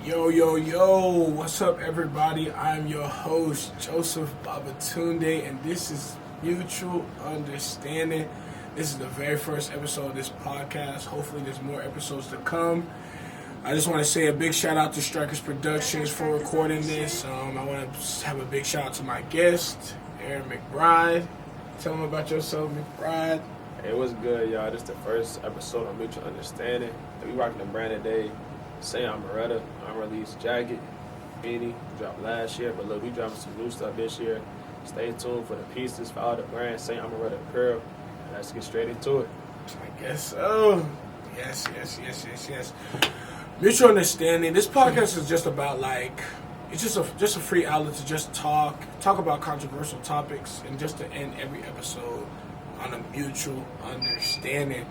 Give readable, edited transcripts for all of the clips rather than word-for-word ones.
Yo, what's up, everybody? I'm your host, Joseph Babatunde, and this is Mutual Understanding. This is the very first episode of this podcast. Hopefully, there's more episodes to come. I just want to say a big shout out to Strikers Productions for recording this. I want to have a big shout out to my guest, Aaron McBride. Tell them about yourself, McBride. Hey, what's good, y'all? This is the first episode of Mutual Understanding. We rocking the brand today. Say I'm Beretta, unreleased jacket, beanie, dropped last year, but look, we dropping some new stuff this year. Stay tuned for the pieces, follow the brand, Say I'm Beretta Apparel, and let's get straight into it. I guess so. Yes. Mutual Understanding. This podcast is just about it's just a free outlet to just talk about controversial topics, and just to end every episode on a mutual understanding.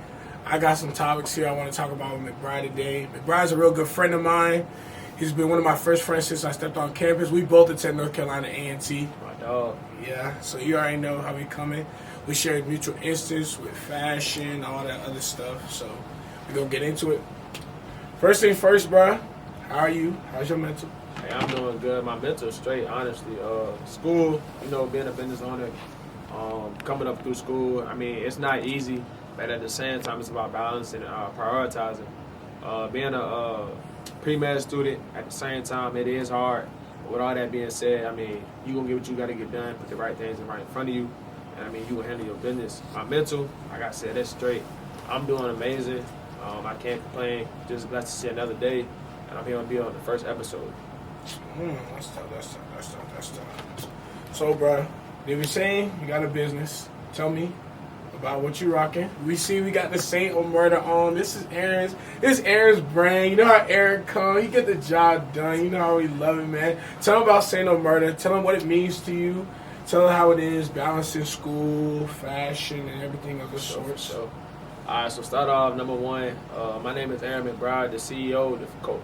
I got some topics here I want to talk about with McBride today. McBride's a real good friend of mine. He's been one of my first friends since I stepped on campus. We both attend North Carolina A&T. My dog. Yeah, so you already know how we coming. We share mutual interests with fashion, all that other stuff. So we're going to get into it. First thing first, bro. How are you? How's your mental? Hey, I'm doing good. My mental straight, honestly. School, being a business owner, coming up through school, it's not easy. But at the same time, it's about balancing and prioritizing. Being a pre-med student, at the same time, it is hard. But with all that being said, you're going to get what you got to get done, put the right things right in front of you, and you will handle your business. My mental, like I said, that's straight. I'm doing amazing. I can't complain. Just glad to see another day, and I'm here to be on the first episode. That's tough. So, bro, they were saying you got a business. Tell me about what you rocking. We see we got the Saint or Murder on. This is Aaron's brand. You know how Aaron come. He get the job done. You know how we love it, man. Tell him about Saint or Murder. Tell him what it means to you. Tell him how it is balancing school, fashion, and everything of the sort. So, all right, so start off, number one. My name is Aaron McBride, the CEO,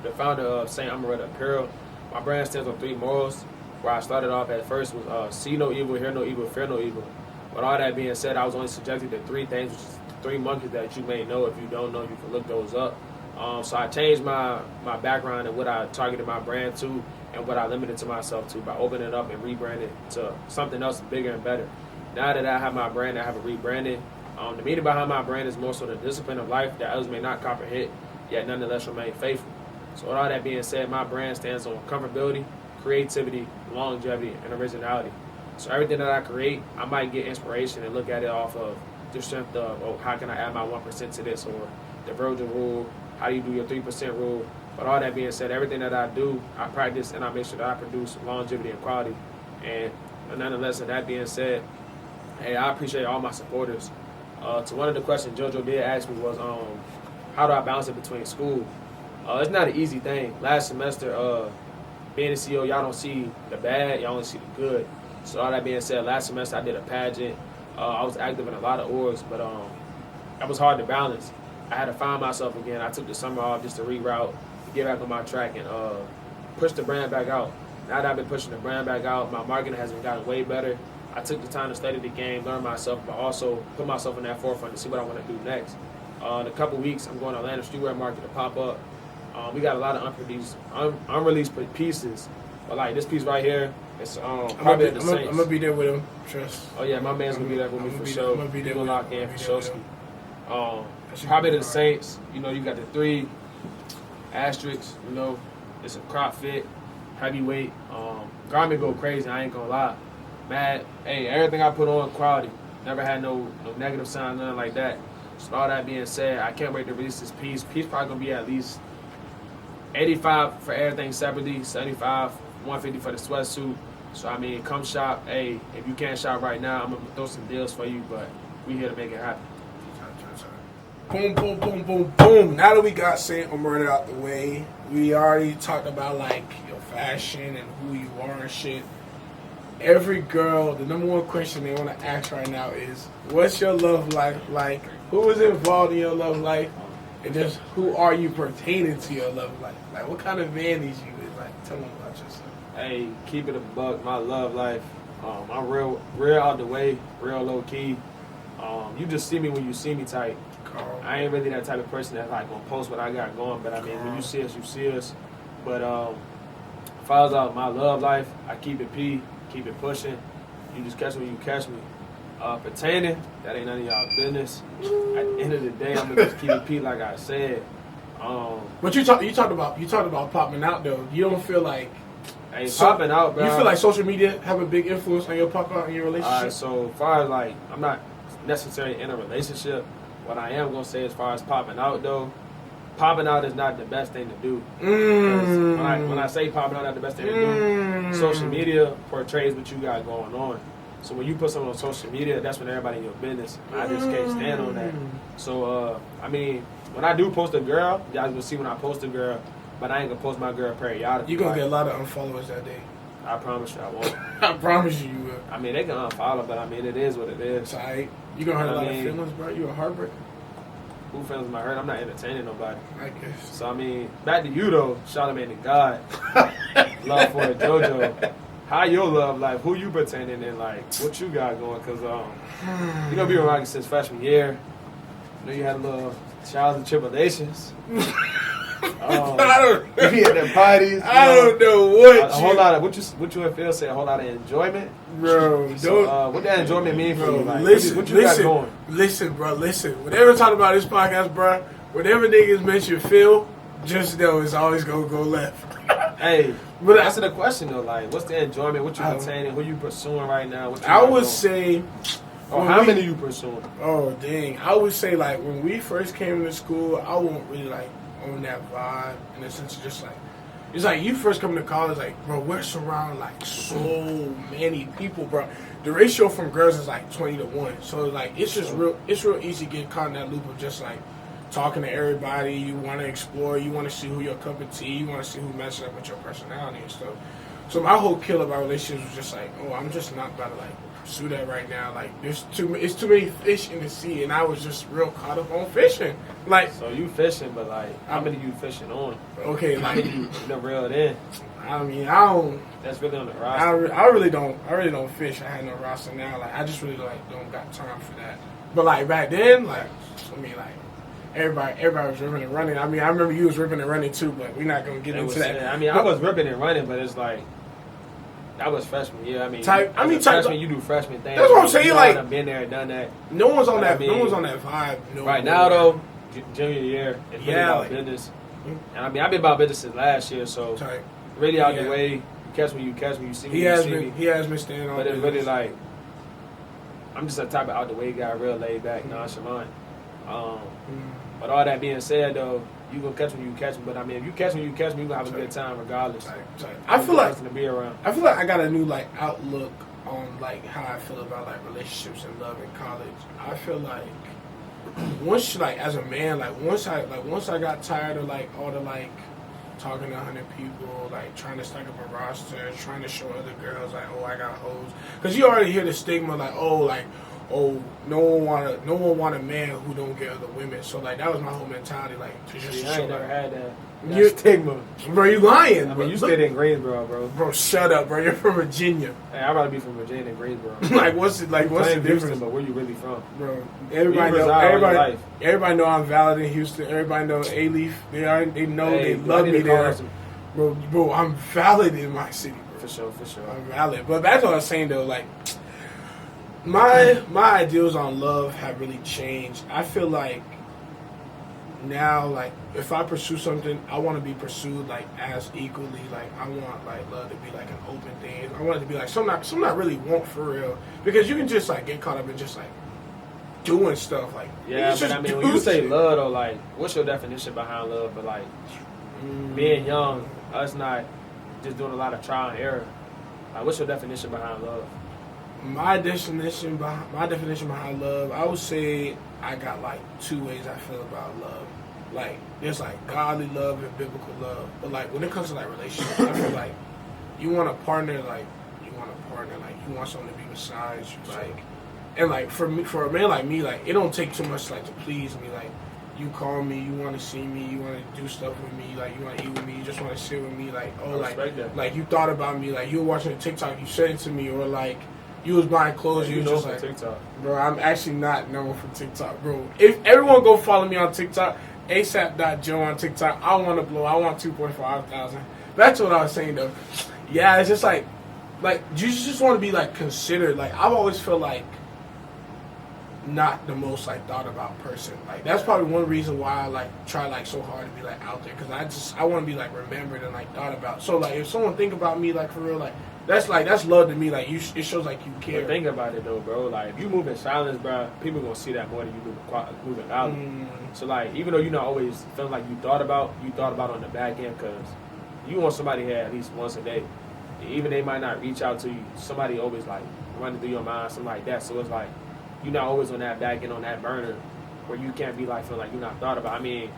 the founder of Saint Beretta Apparel. My brand stands on 3 morals. Where I started off at first was see no evil, hear no evil, fear no evil. With all that being said, I was only subjected to 3 things, which is 3 monkeys that you may know. If you don't know, you can look those up. So I changed my background and what I targeted my brand to and what I limited to myself to by opening it up and rebranding to something else bigger and better. Now that I have my brand, I have it rebranded. The meaning behind my brand is more so the discipline of life that others may not comprehend, yet nonetheless remain faithful. So with all that being said, my brand stands on comfortability, creativity, longevity, and originality. So everything that I create, I might get inspiration and look at it off of the strength of, how can I add my 1% to this, or the Virgin rule, how do you do your 3% rule. But all that being said, everything that I do, I practice and I make sure that I produce longevity and quality. And nonetheless, with that being said, hey, I appreciate all my supporters. To one of the questions JoJo did ask me was, how do I balance it between school? It's not an easy thing. Last semester, being a CEO, y'all don't see the bad, y'all only see the good. So all that being said, last semester I did a pageant. I was active in a lot of orgs, but that was hard to balance. I had to find myself again. I took the summer off just to reroute, to get back on my track and push the brand back out. Now that I've been pushing the brand back out, my marketing has been gotten way better. I took the time to study the game, learn myself, but also put myself in that forefront to see what I want to do next. In a couple weeks, I'm going to Atlanta Streetwear Market to pop up. We got a lot of unreleased pieces, but like this piece right here, it's probably at the Saints. I'm gonna be there with him. Trust. Oh yeah, my man's gonna be there with me for sure. I'm gonna be there. We're gonna lock in for sure. Probably the Saints. You got the 3 asterisks. It's a crop fit, heavyweight. Garment go crazy. I ain't gonna lie. Man, hey, everything I put on quality. Never had no negative signs, nothing like that. So all that being said, I can't wait to release this piece. Piece probably gonna be at least 85 for everything separately, 75, 150 for the sweatsuit. So come shop. Hey, if you can't shop right now, I'm gonna throw some deals for you, but we here to make it happen. Boom. Now that we got Saint or Murder out the way, we already talked about your fashion and who you are and shit. Every girl, the number one question they want to ask right now is, what's your love life like? Who is involved in your love life? And just who are you pertaining to your love life? Like, what kind of man is you? Tell them about yourself. Hey, keep it a buck. My love life. I'm real out the way, real low key. You just see me when you see me type. I ain't really that type of person that's gonna post what I got going, but when you see us, you see us. But as far as my love life, I keep it P, keep it pushing. You just catch me, you catch me. Pertaining, that ain't none of y'all business. At the end of the day, I'm gonna just keep it P, like I said. But you talked about popping out though. You don't feel like popping out, bro. You feel like social media have a big influence on your pop out in your relationship? Alright, so as far as like, I'm not necessarily in a relationship. What I am gonna say as far as popping out though, popping out is not the best thing to do. When I say popping out, not the best thing to do. Social media portrays what you got going on. So when you put something on social media, that's when everybody in your business. I just can't stand on that. So I mean, when I do post a girl, y'all will see when I post a girl, but I ain't gonna post my girl periodically. You're gonna get a lot of unfollowers that day. I promise you I won't. I promise you will. I mean, they can unfollow, but I mean, it is what it is. It's alright. You gonna hurt a lot of feelings, bro. You a heartbreaker. Who feelings might hurt? I'm not entertaining nobody. I guess. So I mean, back to you though, Charlamagne to God. Love for it, JoJo. How your love life? Who you pretending and like what you got going? Cause you gonna be around since freshman year. I know you had a little trials and tribulations. I don't. You be at them parties. I don't know what. A whole lot of what you and Phil say. A whole lot of enjoyment, bro. So, what that enjoyment mean for you? Like, listen, what you got going? Listen, bro. Listen. Whenever I talk about this podcast, bro, whenever niggas mention Phil, just know it's always gonna go left. Hey, but answer the question though. Like, what's the enjoyment? What you attaining? Who you pursuing right now? What you I would say. How many you pursuing? Oh dang! I would say like when we first came to school, I won't really like on that vibe in the sense of just like it's like you first come to college, like bro, we're surrounded like so many people, bro. The ratio from girls is like 20-1, so like it's real easy to get caught in that loop of just like talking to everybody. You want to explore, you want to see who your cup of tea, you want to see who messes up with your personality and stuff. So my whole kill about relationships was just like, oh, I'm just not about to like pursue that right now. Like it's too many fish in the sea, and I was just real caught up on fishing. Like, so you fishing, but like how many you fishing on? Okay, like you reeled in. I mean, I don't. That's really on the roster. I really don't fish. I had no roster now. Like I just really like don't got time for that. But like back then, like I mean, like everybody was ripping and running. I mean, I remember you was ripping and running too, but we're not gonna get into that. I mean, I was ripping and running, but it's like. That was freshman year. Freshman, you do freshman things. That's what I'm saying. Like, I've been there, done that. No one's on that. No one's on that vibe. No right now, though, junior year, it's really about business. And I mean, I've been about business since last year, so really out the way. You catch me, you see me, He has been staying on. But it's really like, I'm just a type of out the way guy, real laid back, nonchalant. But all that being said, though. You gonna catch me, you catch me. But I mean, if you catch me, you catch me. You gonna have a good time regardless. I feel like to be around. I feel like I got a new like outlook on like how I feel about like relationships and love in college. I feel like once like as a man, once I got tired of like all the like talking to 100 people, like trying to stack up a roster, trying to show other girls like, oh, I got hoes, because you already hear the stigma like, oh, no one want a man who don't get other women. So like that was my whole mentality. Like to just I show ain't never had that. You're stigma, bro. You lying? I mean, you stayed in Greensboro, bro. Bro, shut up, bro. You're from Virginia. Hey, I'd rather be from Virginia than Greensboro. What's the difference? Houston, but where you really from, bro? Everybody know I'm valid in Houston. Everybody know A-Leaf. They know they love me there. Bro, I'm valid in my city, bro. For sure. I'm valid. But that's what I was saying though. Like my ideals on love have really changed. I feel like now, like if I pursue something, I want to be pursued like as equally. Like I want like love to be like an open thing. I want it to be like something I really want for real. Because you can just like get caught up in just like doing stuff like but I mean when you say love though, like what's your definition behind love? But like being young, us not just doing a lot of trial and error. Like what's your definition behind love? My definition behind love, I would say I got like two ways I feel about love. Like there's like godly love and biblical love. But like when it comes to like relationships, I feel like you want a partner, like you want someone to be beside you, like, and like for a man like me, like it don't take too much like to please me. Like you call me, you want to see me, you want to do stuff with me, like you want to eat with me, you just want to sit with me, like like you thought about me, like you were watching a TikTok, you said it to me, or like you was buying clothes, you was just like, TikTok. Bro, I'm actually not known for TikTok, bro. If everyone go follow me on TikTok, ASAP.Joe on TikTok. I want to blow. I want 2.5 thousand. That's what I was saying though. Yeah, it's just like you just want to be like considered. Like I've always felt like not the most like thought about person. Like that's probably one reason why I like try like so hard to be like out there, because I want to be like remembered and like thought about. So like if someone think about me like for real, like that's love to me. Like it shows like you care. But think about it though, bro. Like if you move in silence, bro, people gonna see that more than you moving out. So like even though you're not always feeling like you thought about on the back end, because you want somebody here at least once a day. Even they might not reach out to you, somebody always like running through your mind, something like that. So it's like you're not always on that back end, on that burner, where you can't be like, feel like you're not thought about. I mean,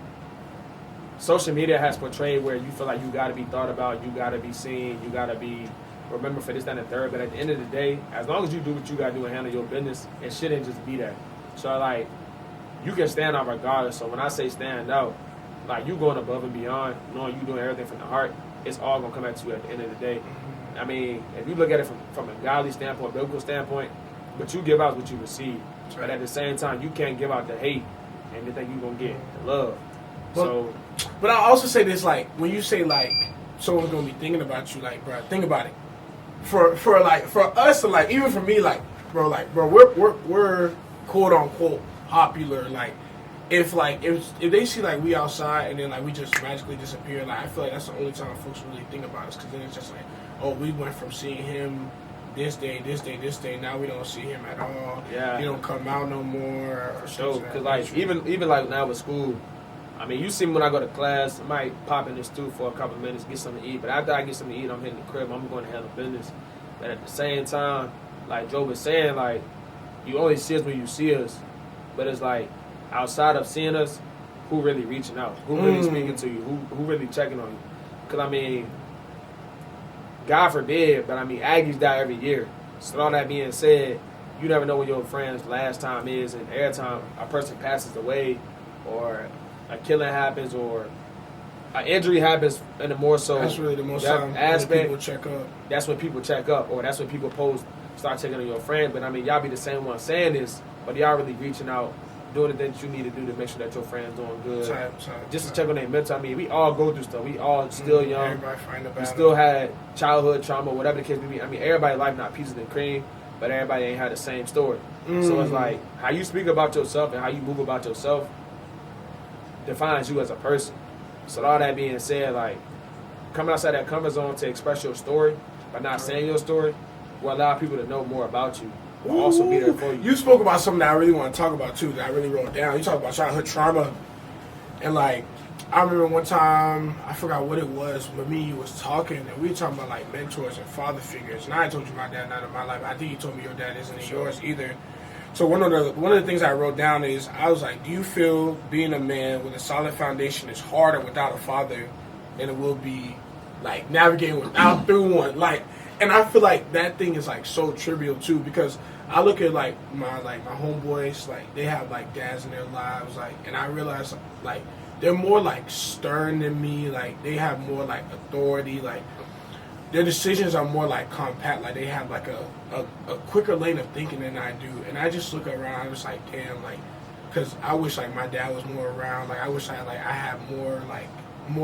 social media has portrayed where you feel like you got to be thought about, you got to be seen, you got to be remembered for this, that, and the third. But at the end of the day, as long as you do what you got to do and handle your business, it shouldn't just be that. So, like, you can stand out regardless. So when I say stand out, like, you going above and beyond, knowing you doing everything from the heart, it's all going to come at you at the end of the day. I mean, if you look at it from a godly standpoint, biblical standpoint, what you give out is what you receive. Right. But at the same time, you can't give out the hate and the thing you're going to get, the love. But I also say this, like, when you say, like, someone's going to be thinking about you, like, bro, think about it. For us to, like, even for me, like, bro, we're quote unquote popular. Like, if they see like we outside and then like we just magically disappear, like I feel like that's the only time folks really think about us, because then it's just like, oh, we went from seeing him this day, now we don't see him at all. Yeah, he don't come out no more. So, because like even like now with school, I mean, you see me when I go to class, I might pop in this stew for a couple of minutes, get something to eat. But after I get something to eat, I'm hitting the crib. I'm going to handle business. But at the same time, like Joe was saying, like, you only see us when you see us. But it's like, outside of seeing us, who really reaching out? Who really speaking to you? Who really checking on you? Because, I mean, God forbid, but I mean, Aggies die every year. So all that being said, you never know when your friend's last time is. And every time a person passes away, or a killing happens, or an injury happens, in the more so that's really the most aspect, when people check up. That's when people check up, or that's when people start checking on your friend. But I mean, y'all be the same one saying this, but y'all really reaching out, doing the things you need to do to make sure that your friend's doing good. Just to check on their mental. I mean, we all go through stuff. We all still young. We still had childhood trauma, whatever the case may be. I mean, everybody's life not pieces and cream, but everybody ain't had the same story. So it's like, how you speak about yourself and how you move about yourself defines you as a person. So all that being said, like, coming outside that comfort zone to express your story, but not saying your story, will allow people to know more about you. Will also be there for you. You spoke about something that I really want to talk about too, that I really wrote down. You talked about childhood trauma, and like, I remember one time, I forgot what it was, but me and you was talking, and we were talking about like mentors and father figures. And I told you my dad not in my life. I think you told me your dad isn't in yours either. So one of the things I wrote down is, I was like, do you feel being a man with a solid foundation is harder without a father than it will be like navigating without through one? Like, and I feel like that thing is like so trivial too, because I look at like my homeboys, like they have like dads in their lives, like, and I realize like they're more like stern than me, like they have more like authority, like their decisions are more like compact, like they have like a quicker lane of thinking than I do. And I just look around, I'm just like, damn, like, because I wish like my dad was more around, like I wish I had more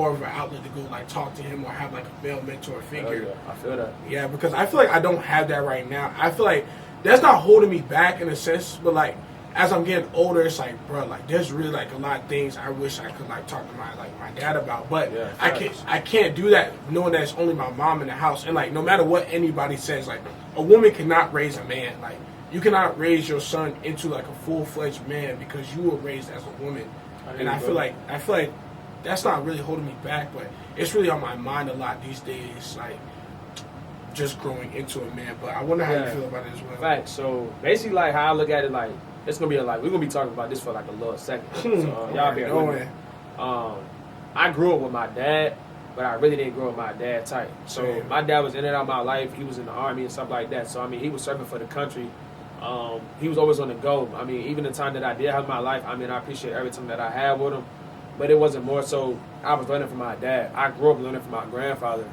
of an outlet to go like talk to him, or have like a male mentor figure. Yeah, I feel that. Yeah, because I feel like I don't have that right now. I feel like that's not holding me back in a sense, but like as I'm getting older, it's like, bro, like there's really like a lot of things I wish I could like talk to my dad about, but yeah, I can't do that knowing that it's only my mom in the house. And like no matter what anybody says, like a woman cannot raise a man. Like you cannot raise your son into like a full-fledged man because you were raised as a woman. And I feel like that's not really holding me back, but it's really on my mind a lot these days, like just growing into a man. But I wonder how you feel about it as well. Facts. So basically, like how I look at it, like it's gonna be like we're gonna be talking about this for like a little second. So y'all be with me. I grew up with my dad, but I really didn't grow up with my dad type. So my dad was in and out of my life. He was in the army and stuff like that. So I mean, he was serving for the country. He was always on the go. I mean, even the time that I did have my life, I mean, I appreciate every time that I had with him. But it wasn't more so I was learning from my dad. I grew up learning from my grandfather.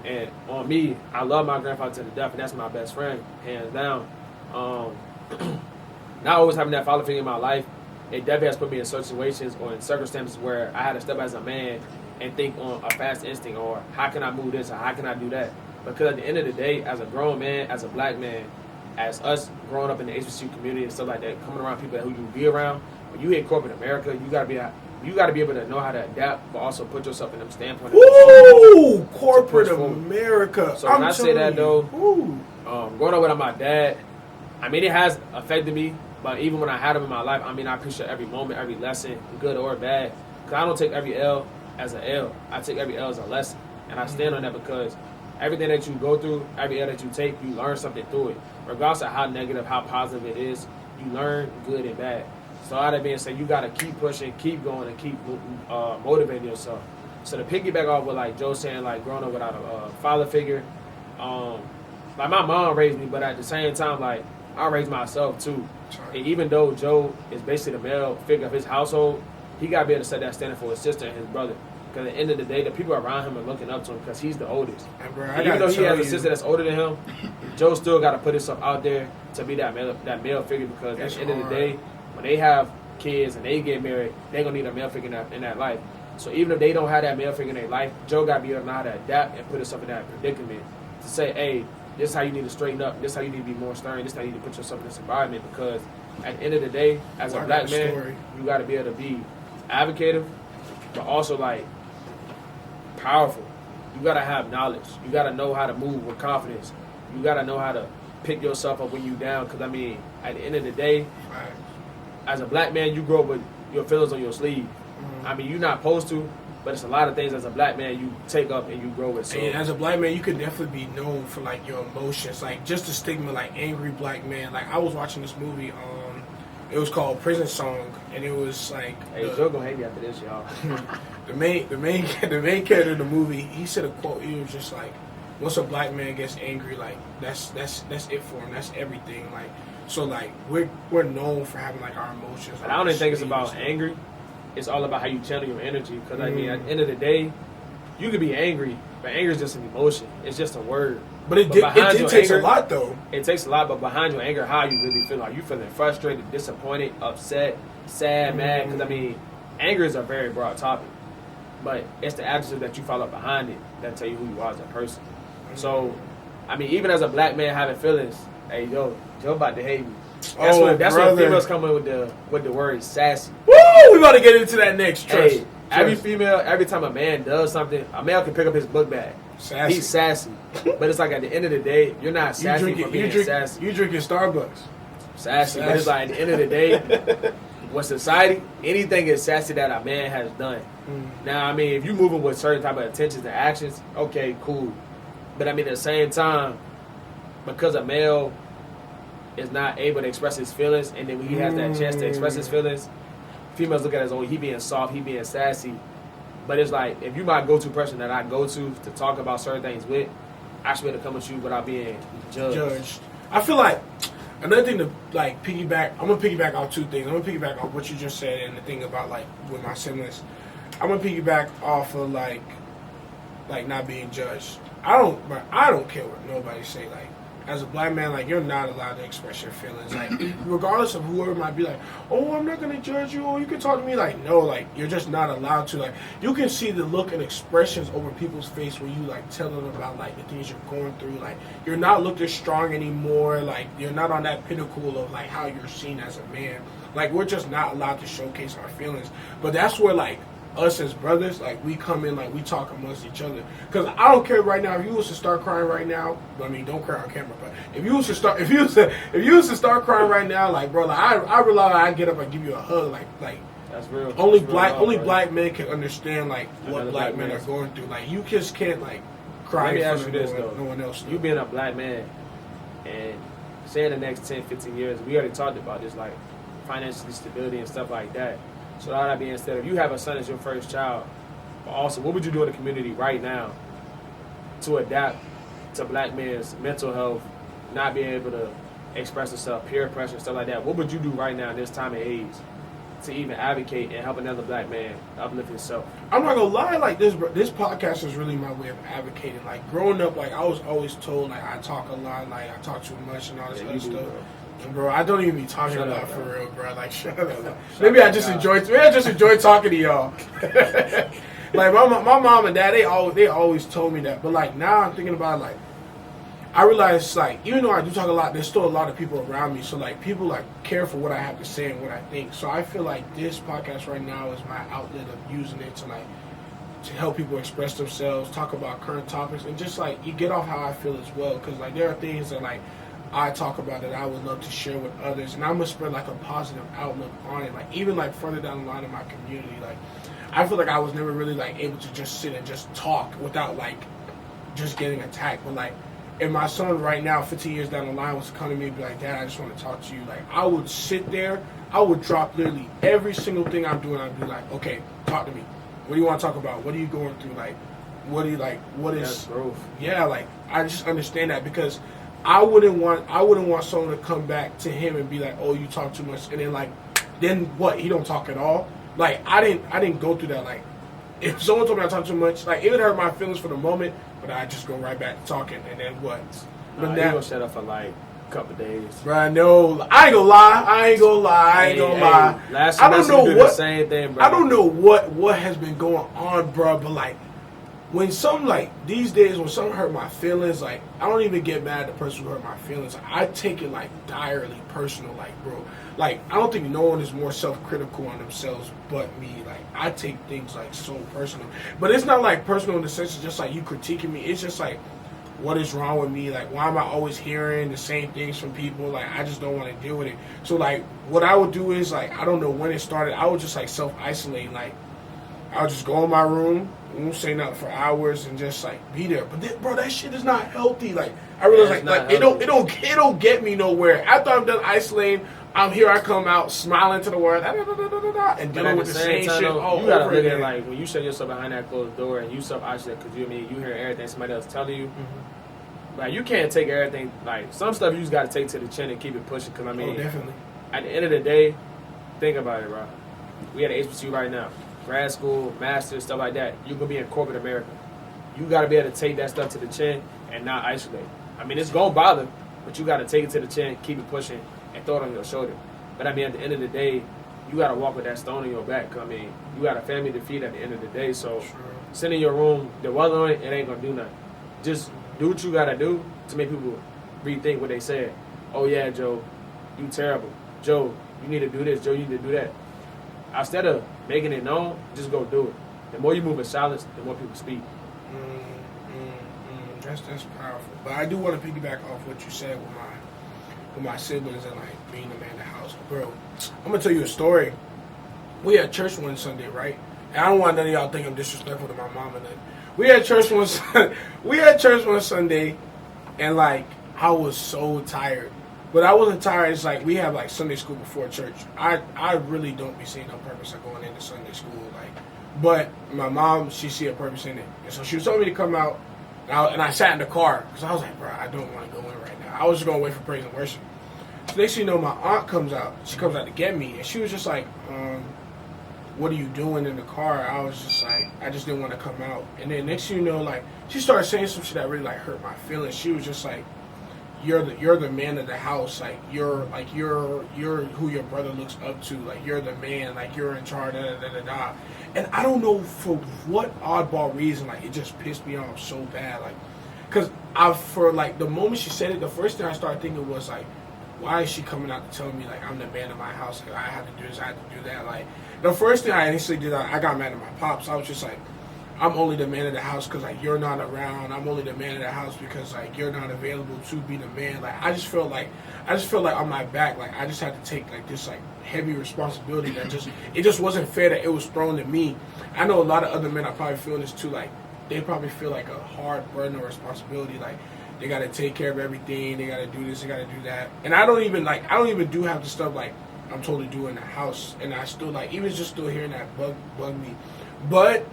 And on me, I love my grandfather to the death, and that's my best friend, hands down. Not always having that father figure in my life, it definitely has put me in situations or in circumstances where I had to step as a man and think on a fast instinct or how can I move this or how can I do that. Because at the end of the day, as a grown man, as a black man, as us growing up in the HBCU community and stuff like that, coming around people who you be around, when you hit corporate America, you gotta be able to know how to adapt, but also put yourself in them standpoint. Ooh, corporate America. So when I say that though, growing up with my dad, I mean it has affected me. But even when I had him in my life, I mean I appreciate every moment, every lesson, good or bad. Because I don't take every L as an L. I take every L as a lesson, and I stand on that because everything that you go through, every L that you take, you learn something through it. Regardless of how negative, how positive it is, you learn good and bad. So all that being said, you got to keep pushing, keep going, and keep motivating yourself. So to piggyback off what like Joe saying, like growing up without a father figure, like my mom raised me, but at the same time, like I raised myself too. And even though Joe is basically the male figure of his household, he got to be able to set that standard for his sister and his brother. Because at the end of the day, the people around him are looking up to him because he's the oldest. And bro, even though he has a sister that's older than him, Joe still got to put himself out there to be that male figure because at the end of the day, when they have kids and they get married, they're going to need a male figure in that life. So even if they don't have that male figure in their life, Joe got to be able to know how to adapt and put himself in that predicament to say, hey, this is how you need to straighten up, this is how you need to be more stern, this is how you need to put yourself in this environment because at the end of the day, as a black man, you got to be able to be advocative, but also like powerful. You got to have knowledge. You got to know how to move with confidence. You got to know how to pick yourself up when you down because, I mean, at the end of the day, as a black man, you grow up with your feelings on your sleeve. I mean, you're not supposed to, but it's a lot of things as a black man you take up and you grow with. So. And as a black man, you could definitely be known for, like, your emotions. Like, just the stigma, like, angry black man. Like, I was watching this movie, it was called Prison Song, and it was, like... Hey, Joe gonna hate me after this, y'all. the main character of the movie, he said a quote, he was just like, once a black man gets angry, like, that's it for him. That's everything. Like, so, like, we're known for having, like, our emotions. But I don't even think it's about angry. It's all about how you channel your energy. Because, I mean, at the end of the day, you could be angry, but anger is just an emotion. It's just a word. But it takes a lot, though. It takes a lot, but behind your anger, how you really feel? Are you feeling frustrated, disappointed, upset, sad, mad? Because, I mean, anger is a very broad topic. But it's the adjective that you follow behind it that tell you who you are as a person. So, I mean, even as a black man having feelings, hey, Joe about to hate me. That's when females come in with the word sassy. Woo! We about to get into that next. Trust. Every female, every time a man does something, a male can pick up his book bag. Sassy. He's sassy. But it's like at the end of the day, you're not sassy for being sassy. You drinking Starbucks. Sassy. But it's like at the end of the day, with society, anything is sassy that a man has done. Now, I mean, if you moving with certain type of intentions and actions, okay, cool. But I mean, at the same time, because a male is not able to express his feelings, and then when he has that chance to express his feelings, females look at it as, oh, he being soft, he being sassy. But it's like, if you my go-to person that I go to talk about certain things with, I should be able to come with you without being judged. I feel like another thing to like piggyback, I'm gonna piggyback off two things. I'm gonna piggyback off what you just said and the thing about like with my siblings. I'm gonna piggyback off of like not being judged. I don't care what nobody say. Like, as a black man, like, you're not allowed to express your feelings. Like, regardless of whoever might be like, oh, I'm not going to judge you, or you can talk to me. Like, no, like, you're just not allowed to. Like, you can see the look and expressions over people's face when you, like, tell them about, like, the things you're going through. Like, you're not looked as strong anymore. Like, you're not on that pinnacle of, like, how you're seen as a man. Like, we're just not allowed to showcase our feelings. But that's where, like, us as brothers, like, we come in, like, we talk amongst each other. Because I don't care right now, if you was to start crying right now, I mean, don't cry on camera, but if you was to start crying right now, like, bro, like, I realize I'd get up and give you a hug, like that's real. Only black men can understand, like, what black men are going through. Like, you just can't, like, cry in front of no one else. You being a black man, and say in the next 10, 15 years, we already talked about this, like, financial stability and stuff like that. So all that being said, if you have a son as your first child, also, what would you do in the community right now to adapt to black men's mental health, not being able to express yourself, peer pressure, stuff like that? What would you do right now in this time of age to even advocate and help another black man uplift himself? I'm not gonna lie, like, this podcast is really my way of advocating. Like, growing up, like, I was always told, like, I talk a lot, like, I talk too much and all this other stuff. Bro, I don't even be talking Shut a lot up, for bro. real, bro. Like, shut up. Maybe I just enjoy talking to y'all. Like my mom and dad, they always told me that. But like now, I'm thinking about it, like I realize like even though I do talk a lot, there's still a lot of people around me. So like people like care for what I have to say and what I think. So I feel like this podcast right now is my outlet of using it to like to help people express themselves, talk about current topics, and just like you get off how I feel as well. Because like there are things that like I talk about that I would love to share with others, and I'm gonna spread like a positive outlook on it. Like even like further down the line in my community, like I feel like I was never really like able to just sit and just talk without like just getting attacked. But like if my son right now, 15 years down the line, was to come to me and be like, Dad, I just want to talk to you. Like I would sit there, I would drop literally every single thing I'm doing. I'd be like, okay, talk to me. What do you want to talk about? What are you going through? Like, what do you like? What is That's growth. Yeah, like I just understand that because I wouldn't want someone to come back to him and be like, oh, you talk too much, and then what? He don't talk at all. Like I didn't go through that. Like if someone told me I talk too much, like it would hurt my feelings for the moment, but I just go right back to talking, and then what? But now you gonna shut up for like a couple of days. Bro, no, I ain't gonna lie. Last I don't know what. The same thing, bro. I don't know what has been going on, bro. But like, when some like these days, when something hurt my feelings, like I don't even get mad at the person who hurt my feelings. I take it like direly personal, like bro. Like I don't think no one is more self-critical on themselves but me. Like I take things like so personal, but it's not like personal in the sense of just like you critiquing me. It's just like, what is wrong with me? Like, why am I always hearing the same things from people? Like, I just don't want to deal with it. So, like, what I would do is, like, I don't know when it started. I would just, like, self-isolate. Like, I would just go in my room, won't say nothing for hours, and just, like, be there. But, bro, that shit is not healthy. Like, I realize, like it don't get me nowhere. After I'm done isolating, I come out smiling to the world, and dealing with the same shit all you gotta over look again. at like when you shut yourself behind that closed door and you self-isolate because you hear everything somebody else telling you. Mm-hmm. Like you can't take everything. Like some stuff you just gotta take to the chin and keep it pushing. Because Definitely. At the end of the day, think about it, bro. We at a HBCU right now, grad school, master's, stuff like that. You gonna be in corporate America. You gotta be able to take that stuff to the chin and not isolate. I mean, it's gonna bother, but you gotta take it to the chin, keep it pushing, and throw it on your shoulder. But I mean, at the end of the day, you gotta walk with that stone in your back. 'Cause, I mean, you got a family to feed at the end of the day. So, sit in your room, the weather on it, it ain't gonna do nothing. Just do what you gotta do to make people rethink what they said. Oh yeah, Joe, you terrible. Joe, you need to do this. Joe, you need to do that. Instead of making it known, just go do it. The more you move in silence, the more people speak. That's powerful. But I do want to piggyback off what you said with my siblings and like being the man of the house. Bro, I'm gonna tell you a story. We had church one Sunday, right? And I don't want none of y'all think I'm disrespectful to my mom and nothing. We had church one Sunday, and like I was so tired. But I wasn't tired. It's like we have like Sunday school before church. I really don't be seeing no purpose of going into Sunday school. Like, but my mom, she see a purpose in it, and so she was telling me to come out. And I sat in the car because I was like, bro, I don't want to go in right now. I was just gonna wait for praise and worship. So next thing you know, my aunt comes out. She comes out to get me, and she was just like, what are you doing in the car? I was just like, I just didn't want to come out. And then next thing you know, like she started saying some shit that really like hurt my feelings. She was just like, you're the man of the house. Like you're who your brother looks up to. Like you're the man. Like you're in charge. Da. And I don't know for what oddball reason. Like it just pissed me off so bad. Like, cause for like the moment she said it, the first thing I started thinking was like, why is she coming out to tell me like I'm the man of my house? Like I have to do this. I have to do that. Like the first thing I initially did, I got mad at my pops. I was just like, I'm only the man of the house because like you're not around. I'm only the man of the house because like you're not available to be the man. Like I just felt like on my back, like I just had to take like this like heavy responsibility that it just wasn't fair that it was thrown to me. I know a lot of other men are probably feeling this too. Like they probably feel like a hard burden or responsibility. Like they got to take care of everything. They got to do this. They got to do that. And I don't even do half the stuff like I'm totally doing in the house. And I still like even just still hearing that bug me. But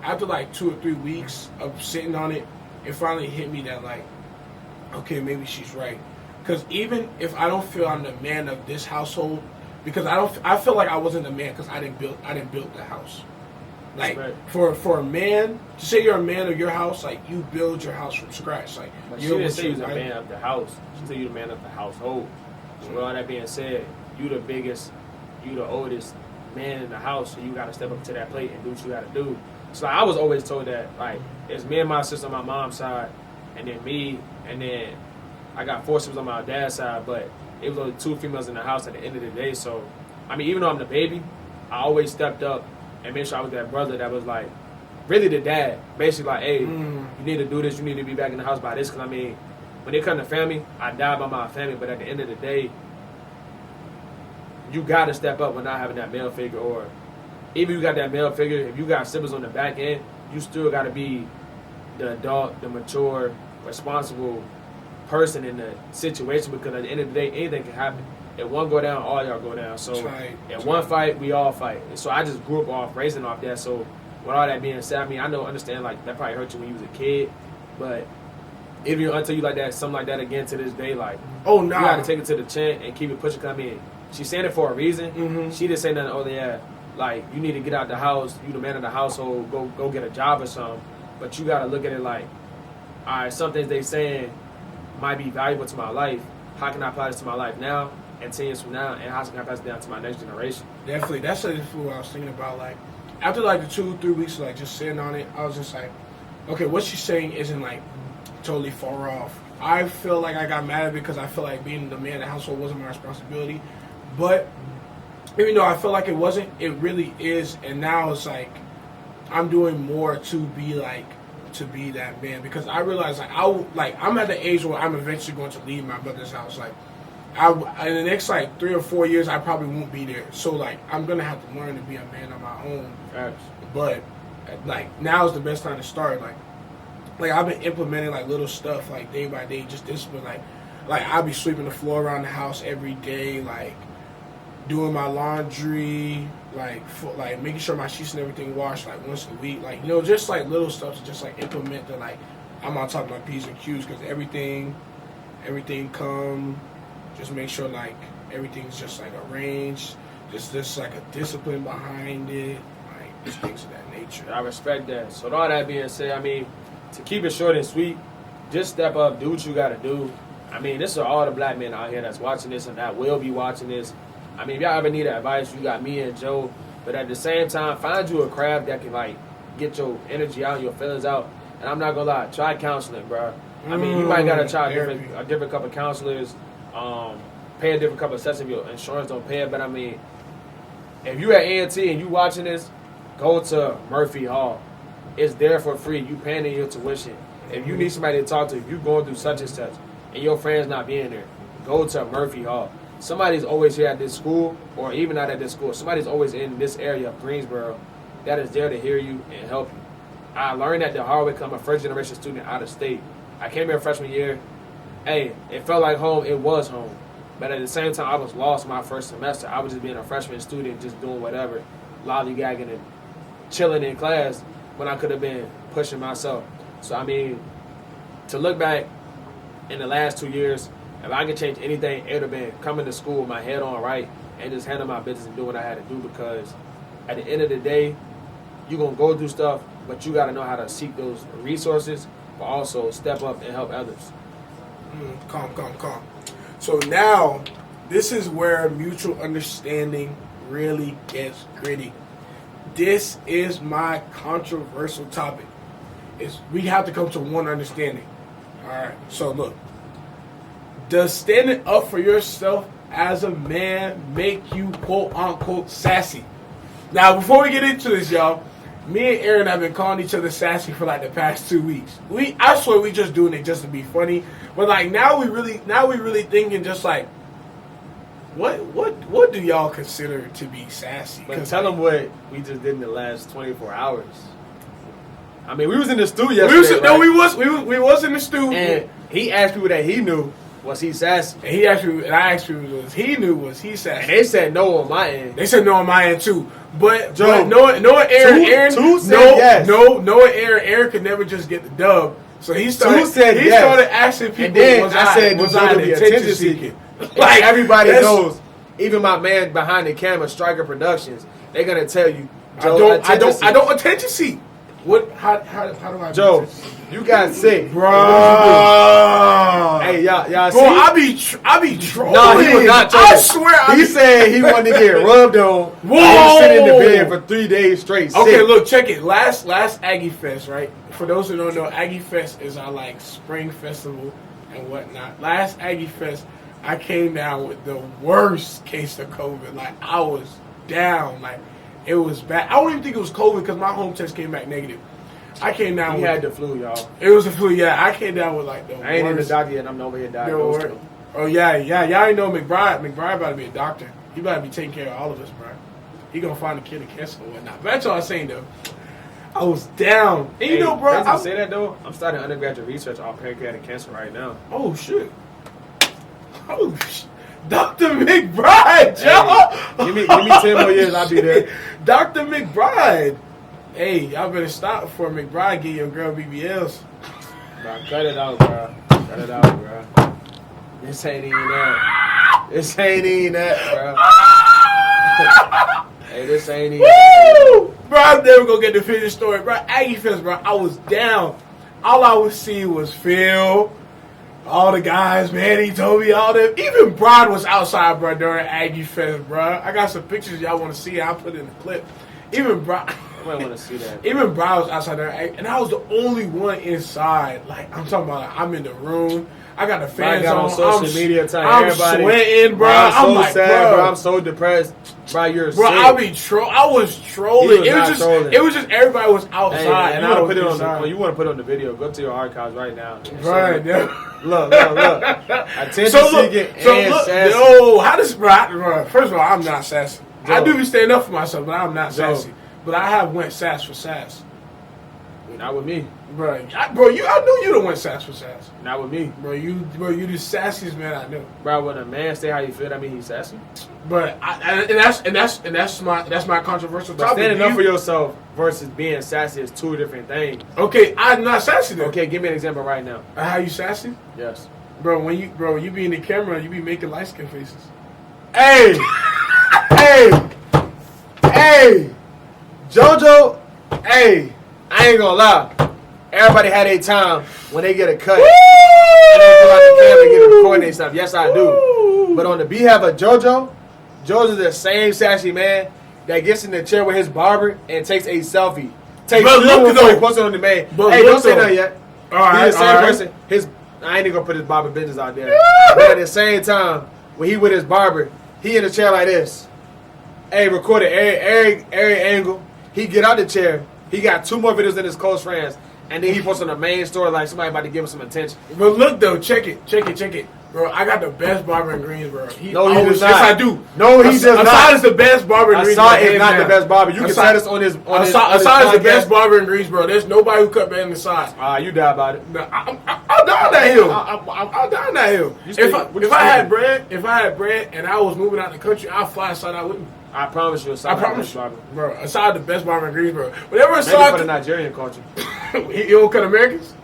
after like 2 or 3 weeks of sitting on it, it finally hit me that like, okay, maybe she's right. Because even if I don't feel I'm the man of this household, because I feel like I wasn't the man because I didn't build the house. Like for a man to say you're a man of your house, like you build your house from scratch. Like but she didn't say you're the man of the house. She said you're the man of the household. So with all that being said, you the biggest, you the oldest man in the house, so you got to step up to that plate and do what you got to do. So I was always told that, like, it's me and my sister on my mom's side, and then me, and then I got 4 siblings on my dad's side, but it was only 2 females in the house at the end of the day. So, I mean, even though I'm the baby, I always stepped up and made sure I was that brother that was like, really the dad. Basically like, hey, you need to do this, you need to be back in the house by this. Because, I mean, when it comes to family, I die by my family, but at the end of the day, you got to step up when not having that male figure. Or even if you got that male figure, if you got siblings on the back end, you still got to be the adult, the mature, responsible person in the situation, because at the end of the day, anything can happen. If one go down, all y'all go down. So in one fight, we all fight. And so I just grew up off raising off that. So with all that being said, I mean, I understand, like, that probably hurt you when you was a kid, but if you until you like that, something like that again to this day, like, you gotta take it to the chin and keep it pushing. Come in. She's saying it for a reason. Mm-hmm. She didn't say nothing. Oh yeah, like, you need to get out the house. You the man of the household. Go get a job or something. But you gotta look at it like, all right, some things they saying might be valuable to my life. How can I apply this to my life now and 10 years from now, and how can I pass it down to my next generation? Definitely, that's what I was thinking about. Like, after like the 2-3 weeks, like, just sitting on it, I was just like, okay, what she's saying isn't like totally far off. I feel like I got mad at it because I feel like being the man of the household wasn't my responsibility. But even though I feel like it wasn't, it really is. And now it's like I'm doing more to be that man, because I realize I'm at the age where I'm eventually going to leave my brother's house. Like, in the next like 3 or 4 years, I probably won't be there. So like I'm gonna have to learn to be a man on my own. But like now is the best time to start. Like I've been implementing like little stuff like day by day, just discipline. Like I'll be sweeping the floor around the house every day, like doing my laundry, like making sure my sheets and everything washed like once a week. Like, just like little stuff to just like implement that. Like I'm not talking about P's and Q's, because everything come. Just make sure like everything's just like arranged. Just like a discipline behind it, like just things of that nature. I respect that. So with all that being said, I mean, to keep it short and sweet, just step up, do what you got to do. I mean, this is all the black men out here that's watching this and that will be watching this. I mean, if y'all ever need advice, you got me and Joe. But at the same time, find you a craft that can like get your energy out, your feelings out. And I'm not gonna lie, try counseling, bro. I mean, you might gotta try a different couple of counselors. Pay a different couple of sessions if your insurance don't pay it. But I mean, if you at A&T and you watching this, go to Murphy Hall. It's there for free. You paying in your tuition. If you need somebody to talk to, if you going through such and such, and your friend's not being there, go to Murphy Hall. Somebody's always here at this school, or even not at this school. Somebody's always in this area of Greensboro that is there to hear you and help you. I learned that the hard way because I'm a first-generation student out of state. I came here freshman year. Hey, it felt like home. It was home. But at the same time, I was lost my first semester. I was just being a freshman student, just doing whatever, lollygagging and chilling in class when I could have been pushing myself. So, I mean, to look back in the last 2 years, if I could change anything, it would have been coming to school with my head on right and just handling my business and doing what I had to do, because at the end of the day, you're going to go through stuff, but you got to know how to seek those resources, but also step up and help others. Calm. So now, this is where mutual understanding really gets gritty. This is my controversial topic. We have to come to one understanding. All right. So look, does standing up for yourself as a man make you quote unquote sassy? Now, before we get into this, y'all, me and Aaron have been calling each other sassy for like the past 2 weeks. I swear we just doing it just to be funny. But like now we really thinking just like, what do y'all consider to be sassy? But tell them what we just did in the last 24 hours. I mean, we was in the studio yesterday. We was in the studio. And he asked people that he knew, was he sassy? And I asked people was he sassy? And they said no on my end. They said no on my end too. But Joe, Noah, Aaron, yes. Noah, Aaron could never just get the dub. So he started asking people. And then was I the attention seeking? Like everybody knows, even my man behind the camera, Striker Productions, they're gonna tell you, Joe, I don't attention seek. What? How do I? Joe, you got sick, bro. Hey, y'all see? Bro, I be trolling. No, he was not trolling. I swear. He said he wanted to get rubbed on. Whoa! He was sitting in the bed for 3 days straight. Okay, sick. look, check it. Last Aggie Fest, right? For those who don't know, Aggie Fest is our like spring festival and whatnot. Last Aggie Fest, I came down with the worst case of COVID. Like I was down. Like it was bad. I don't even think it was COVID because my home test came back negative. I came down He with had the flu, y'all. It was the flu, yeah. I came down with like the I ain't in the worst. doctor yet. I'm over here diagnosed. Oh yeah. Y'all ain't know McBride. McBride about to be a doctor. He about to be taking care of all of us, bro. He gonna find a kid of cancer and whatnot. But that's all I'm saying though. I was down. And Hey, you know, bro. I say that though. I'm starting undergraduate research on pancreatic cancer right now. Oh shit. Oh shit. Dr. McBride, Joe. Hey, give me 10 more years, I'll be there. Dr. McBride. Hey, y'all better stop before McBride get your girl BBLs. Bro, cut it out, bro. Cut it out, bro. This ain't even that. This ain't even that, bro. Hey, this ain't even Woo! Bro, I'm never gonna get the finished story. Bro, Aggie Fest, bro, I was down. All I would see was Phil, all the guys, man, he told me all them. Even Brad was outside, bro, during Aggie Fest, bro. I got some pictures y'all want to see. I'll put it in the clip. Even Brad. I might want to see that. Even Brad was outside there, and I was the only one inside. Like, I'm talking about, like, I'm in the room. I got the fans on social media telling I'm everybody. sweating, bro. I'm so like, sad, bro. I'm so depressed. Bro, you're bro, sick. I was trolling. It was trolling. It was just everybody was outside. Hey, and you I want was to put it inside. on? You want to put it on the video? Go to your archives right now. Right, yeah. Look. Attention seeking and sassy. Yo, how does bro? First of all, I'm not sassy. Joe. I do be standing up for myself, but I'm not Joe. sassy. But I have went sass for sass, Not with me. bro. I know you don't went sass for sass, Not with me. bro. You the sassiest man I know. Bro, when a man say how you feel, that mean he's sassy. But that's my controversial But topic. standing up for yourself versus being sassy is two different things. Okay, I'm not sassy then. Okay, give me an example right now. How you sassy, Yes. bro? When you be in the camera, you be making light skin faces. Hey, JoJo. Hey, I ain't gonna lie. Everybody had a time when they get a cut. And they pull out the camera and get a recording and stuff. Yes, I do. But on the behalf of JoJo's the same sassy man that gets in the chair with his barber and takes a selfie. Takes But look before though. he posts it on the man. But Hey, look don't say though. nothing yet. All right, He's the same all right. person. I ain't even gonna put his barber business out there. But at the same time, when he with his barber, he in the chair like this. Hey, recorded every angle. He get out the chair. He got 2 more videos than his close friends. And then he posts on the main story like somebody about to give him some attention. But look though, check it, bro. I got the best barber in Greensboro. No, he does not. Yes, I do. No, he does not. Assad is the best barber in Greensboro. Assad is not the best barber. You can say this on his Assad is the podcast. best barber in Greensboro. There's nobody who cut better than Assad. You die about it. No, I'll down that hill. I'll down that hill. If I had bread and I was moving out the country, I'll fly Assad out with me. I promise you, Assad I is the promise best you, barber. bro. Assad the best barber in Greensboro. Whenever Maybe for the Assad, Nigerian culture. he don't cut Americans.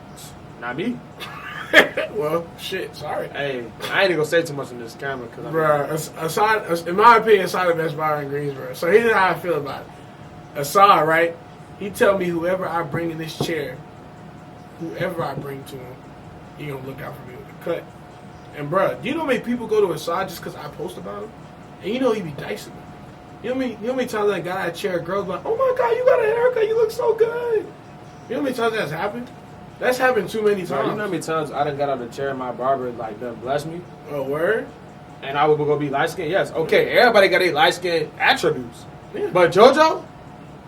Not me. Well, shit. Sorry. Hey, I ain't even gonna say too much on this camera because Bruh, Assad, in my opinion, Assad the best barber in Greensboro. So here's how I feel about it. Assad, right? He tell me whoever I bring in this chair, whoever I bring to him, he gonna look out for me with the cut. And bruh, you know how many people go to Assad just because I post about him? And you know he be dicing me. You know how many times I got out of a chair, girls like, oh my God, you got a haircut, you look so good. You know how many times that's happened? That's happened too many times. Bro, you know how many times I done got out of the chair and my barber like done bless me? Oh, word? And I would go be light skinned? Yes. Okay, everybody got their light skin attributes. Yeah. But JoJo,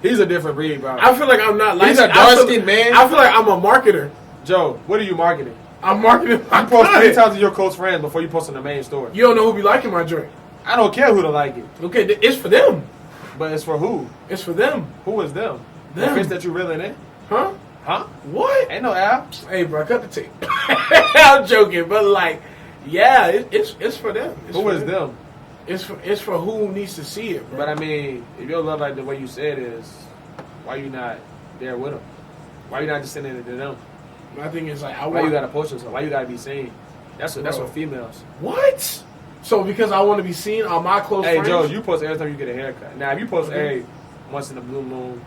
he's a different breed, bro. I feel like I'm not like He's a dark-skinned man. I feel like I'm a marketer. Joe, what are you marketing? I'm marketing my You post 3 content. times to your close friends before you post on the main story. You don't know who be liking my joint. I don't care who to like it, Okay, it's for them. but it's for who? It's for them. Who is them? Them. The fish that you reeling in? Huh? Huh? What? Ain't no Al. Hey, bro, cut the tape. I'm joking, but like, yeah, it's for them. It's Who for is them? It's for who needs to see it, bro. But I mean, if your love like the way you said is, why you not there with them? Why you not just sending it to them? My thing is like, Why you gotta post yourself? Why you gotta be seen? That's what females. What? So because I want to be seen on my close Hey friends? Joe, you post every time you get a haircut. Now if you post every once in a blue moon,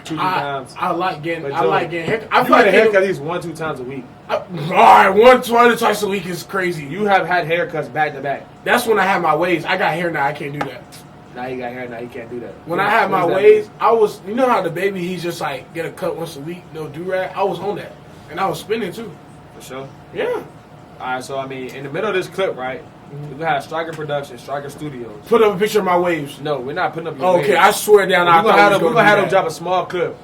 2 times. I like getting But I Joe, like getting haircut. I You feel get a like haircut at least 1-2 times a week. all right, 120 twice a week is crazy. You have had haircuts back to back. That's when I have my waves. I got hair now. I can't do that. Now you got hair. Now you can't do that. When I had my What does that waves, mean? I was. You know how the baby he's just like get a cut once a week, no do rag. I was on that, and I was spinning too. For sure. Yeah. All right. So I mean, in the middle of this clip, right? We have Striker Productions, Striker Studios. Put up a picture of my waves. No, we're not putting up your Okay, waves. I swear down. We're gonna have to them drop a small clip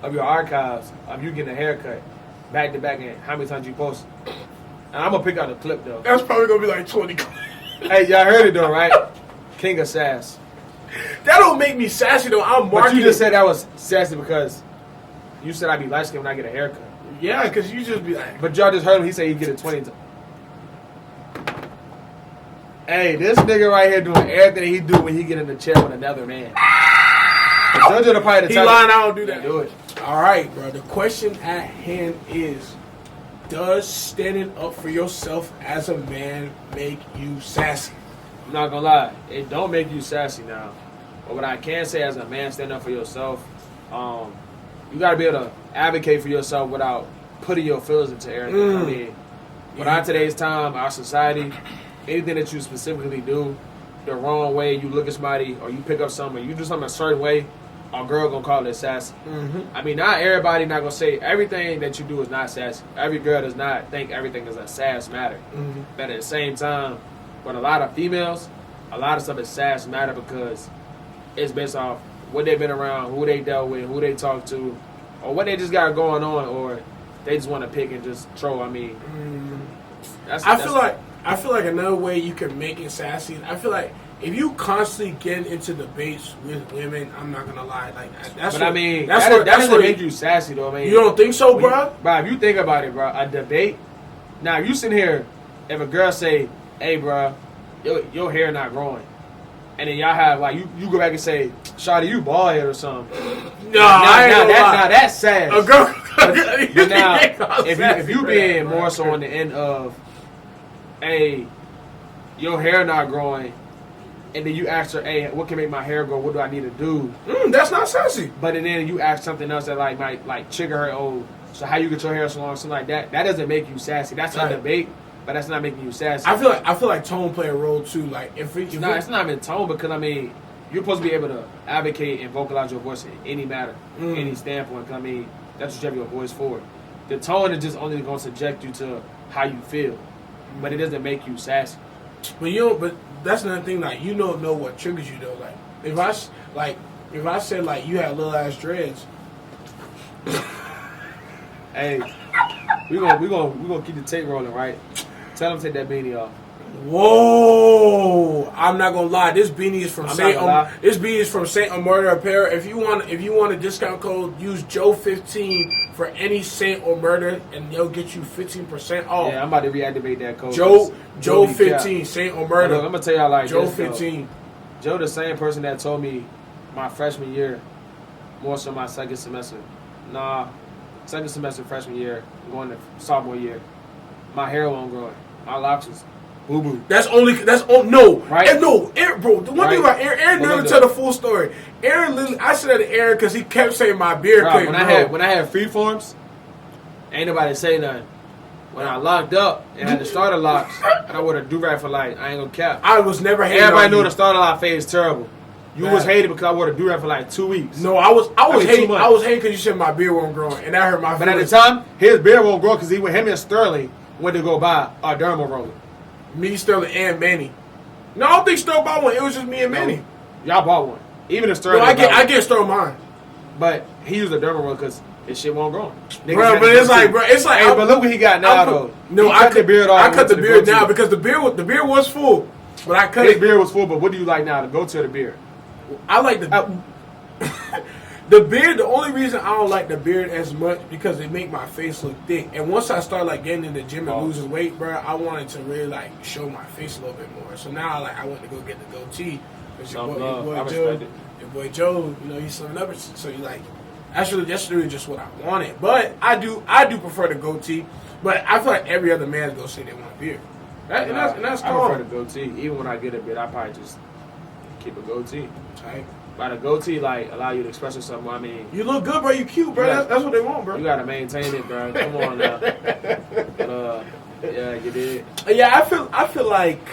of your archives of you getting a haircut back to back and how many times you posted. And I'm gonna pick out the clip though. That's probably gonna be like 20. Hey, y'all heard it though, right? King of Sass. That don't make me sassy though. I'm But marketing. you just said that was sassy because you said I'd be light skinned when I get a haircut. Yeah, because you just be like. But y'all just heard him. He said he'd get it 20 times. Hey, this nigga right here doing everything he do when he get in the chair with another man. JoJo the probably the He type lying. I don't do that. do it. All right, bro. The question at hand is: does standing up for yourself as a man make you sassy? I'm not gonna lie, it don't make you sassy now. But what I can say as a man, stand up for yourself. You gotta be able to advocate for yourself without putting your feelings into everything. I mean, without today's time, our society, anything that you specifically do the wrong way, you look at somebody or you pick up something, or you do something a certain way, a girl gonna call it sassy. I mean, not everybody not gonna say everything that you do is not sassy. Every girl does not think everything is a sass matter. But at the same time, with a lot of females, a lot of stuff is sass matter because it's based off what they've been around, who they dealt with, who they talked to, or what they just got going on, or they just want to pick and just troll. I mean, I feel like another way you can make it sassy. I feel like if you constantly get into debates with women, I'm not gonna lie, like that's. But what, I mean, that's that what doesn't make you sassy though. I mean, you don't think so, bro? Bro, if you think about it, bro, a debate. Now, if you sit here, if a girl say, "Hey, bro, your hair not growing," and then y'all have like you go back and say, "Shawty, you bald head or something." No, now that's sad. A girl. But now, if you being more so on the end of, "Hey, your hair not growing," and then you ask her, "Hey, what can make my hair grow? What do I need to do?" That's not sassy. But then you ask something else that might like trigger her. Oh, so how you get your hair so long, something like that. That doesn't make you sassy. That's a debate, but that's not making you sassy. I feel like tone play a role too. Like if it's not even tone because I mean you're supposed to be able to advocate and vocalize your voice in any matter, any standpoint. I mean that's what you have your voice for. The tone is just only going to subject you to how you feel, but it doesn't make you sassy. But that's another thing. Like you don't know what triggers you though. Like if I said like you had little ass dreads. Hey, we gonna keep the tape rolling, right? Tell them to take that beanie off. Whoa! I'm not gonna lie. This beanie is from Saint. This beanie is from Saint Omerta Apparel. If you want a discount code, use Joe15 for any Saint Omerta, and they'll get you 15% off. Yeah, I'm about to reactivate that code. Joe15 Saint Omerta. Look, I'm gonna tell y'all like Joe15. Joe, the same person that told me my freshman year, more so my second semester. Second semester freshman year, going to sophomore year, my hair won't grow. My locks is boo boo. No, right? And no, Aaron, bro. The one thing about Aaron never tell the full story. Aaron, literally, I said to Aaron because he kept saying my beard couldn't grow. When I had free forms, ain't nobody say nothing. When I locked up and had the starter locks, and I wore a do-rag for like I ain't gonna cap. I was never hating. Everybody knew the starter lock phase terrible. You was hated because I wore a do-rag for like 2 weeks. No, I was hating. I was hating because you said my beard won't grow, and that hurt my feelings. But at the time, his beard won't grow because him and Sterling went to go buy a dermal roller. Me, Sterling, and Manny. No, I don't think Sterling bought one. It was just me and Manny. Y'all bought one. Even if Sterling. No, I get Sterling mine. But he used a dermal roller because his shit won't grow. Bro, but it's like. Hey, but look what he got now though. No, I cut the beard off. I cut the beard now because the beard was full, but I cut his beard was full. But what do you like now? The go-to the beard. I like the beard. The only reason I don't like the beard as much because it make my face look thick. And once I start like getting in the gym and losing weight, bro, I wanted to really like show my face a little bit more. So now I went to go get the goatee. Your boy Joe, he's summing up. So you like that's really just what I wanted. But I do prefer the goatee. But I feel like every other man's gonna say they want a beard. That's I prefer the goatee. Even when I get a beard, I probably just keep a goatee. Tight. By the goatee, like, allow you to express yourself more. I mean, You look good, bro. You cute, bro. Yeah. That's what they want, bro. you gotta maintain it, bro. Come on now. But, yeah, you did. Yeah, I feel like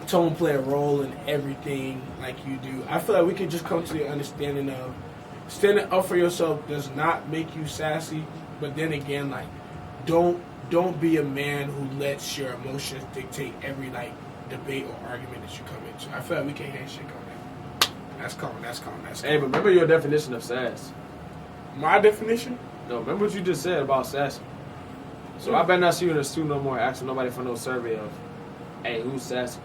tone play a role in everything like you do. I feel like we could just come to the understanding of standing up for yourself does not make you sassy, but then again, like don't be a man who lets your emotions dictate every like debate or argument that you come into. I feel like we can't have shit on that. That's calm. Hey, but remember your definition of sass. My definition? No, remember what you just said about sassy. So I better not see you in the studio no more asking nobody for no survey of, hey, who's sassy?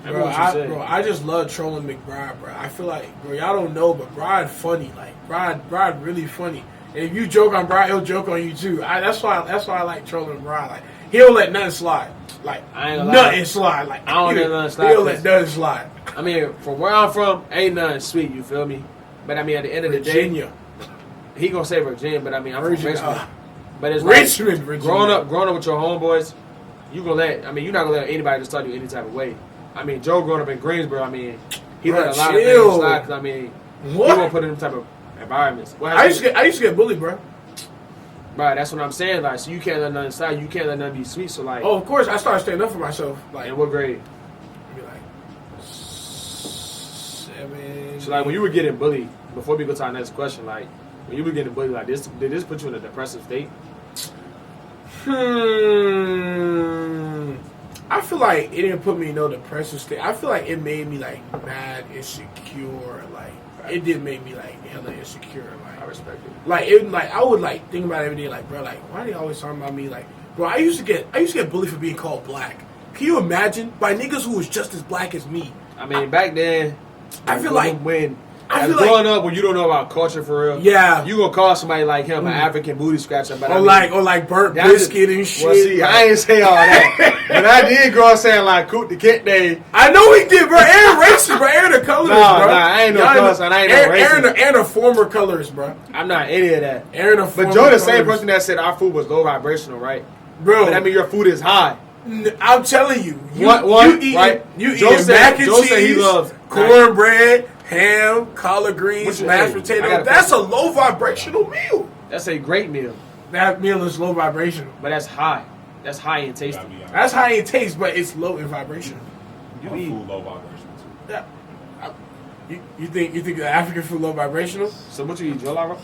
Remember Bro, what you said. I just love trolling McBride, bro. I feel like, bro, y'all don't know, but Bride funny. Like, Bride really funny. And if you joke on Bride, he'll joke on you too. That's why I like trolling Bride. Like, he'll let nothing slide. Like, I ain't gonna nothing lie. slide. Like, I don't let nothing slide. He'll let nothing slide. I mean, from where I'm from, ain't nothing sweet, you feel me? But I mean, at the end of the Virginia. day, he gonna say Virginia, but I mean, I'm Virginia. from Richmond. But it's Richmond, like, Virginia. growing up with your homeboys, you're not gonna let anybody just talk to you any type of way. I mean, Joe growing up in Greensboro, I mean, he Bro, let a lot of chill. things slide, 'cause I mean, What? he won't put in them type of environments. I used to get bullied, bro. Right, that's what I'm saying. Like, so you can't let nothing slide. You can't let nothing be sweet. So like, Oh, of course, I started standing up for myself. Like, in what grade? maybe like 7. So like, when you were getting bullied, before we go to our next question, like, when you were getting bullied like this, did this put you in a depressive state? I feel like it didn't put me in no depressive state. I feel like it made me like mad, insecure. Like it did make me like hella insecure. I respect it. Like I would like think about it every day. Like, bro, like why are they always talking about me? Like, bro, I used to get bullied for being called black. Can you imagine by niggas who was just as black as me? I mean, back then, I feel like growing up when you don't know about culture for real, Yeah. you gonna call somebody like him an African booty scratcher, but or I mean, like burnt that's biscuit and shit. Well, see, I ain't say all that, but I did grow up saying like "coot the kid day." I know he did, bro. Aaron racist, bro. Aaron the colorist, Nah, bro. I ain't no Y'all colorist, and I ain't no racist. Aaron the former colorist, bro. I'm not any of that. Aaron the former But Joe, the same colorist. person that said our food was low vibrational, right? Bro. But I mean, your food is high. I'm telling you, you eating, right? You Joe eating said- mac and Joe cheese, said he loves cornbread, ham, collard greens, Hey, mashed I potatoes. got a That's a low vibrational meal. That's a great meal, That meal is low vibrational. but that's high. That's high in taste. Gotta be honest. That's high in taste, but it's low in vibration. You My eat. food low vibration too. Yeah. You think the African food low vibrational? So what you eat? Jollof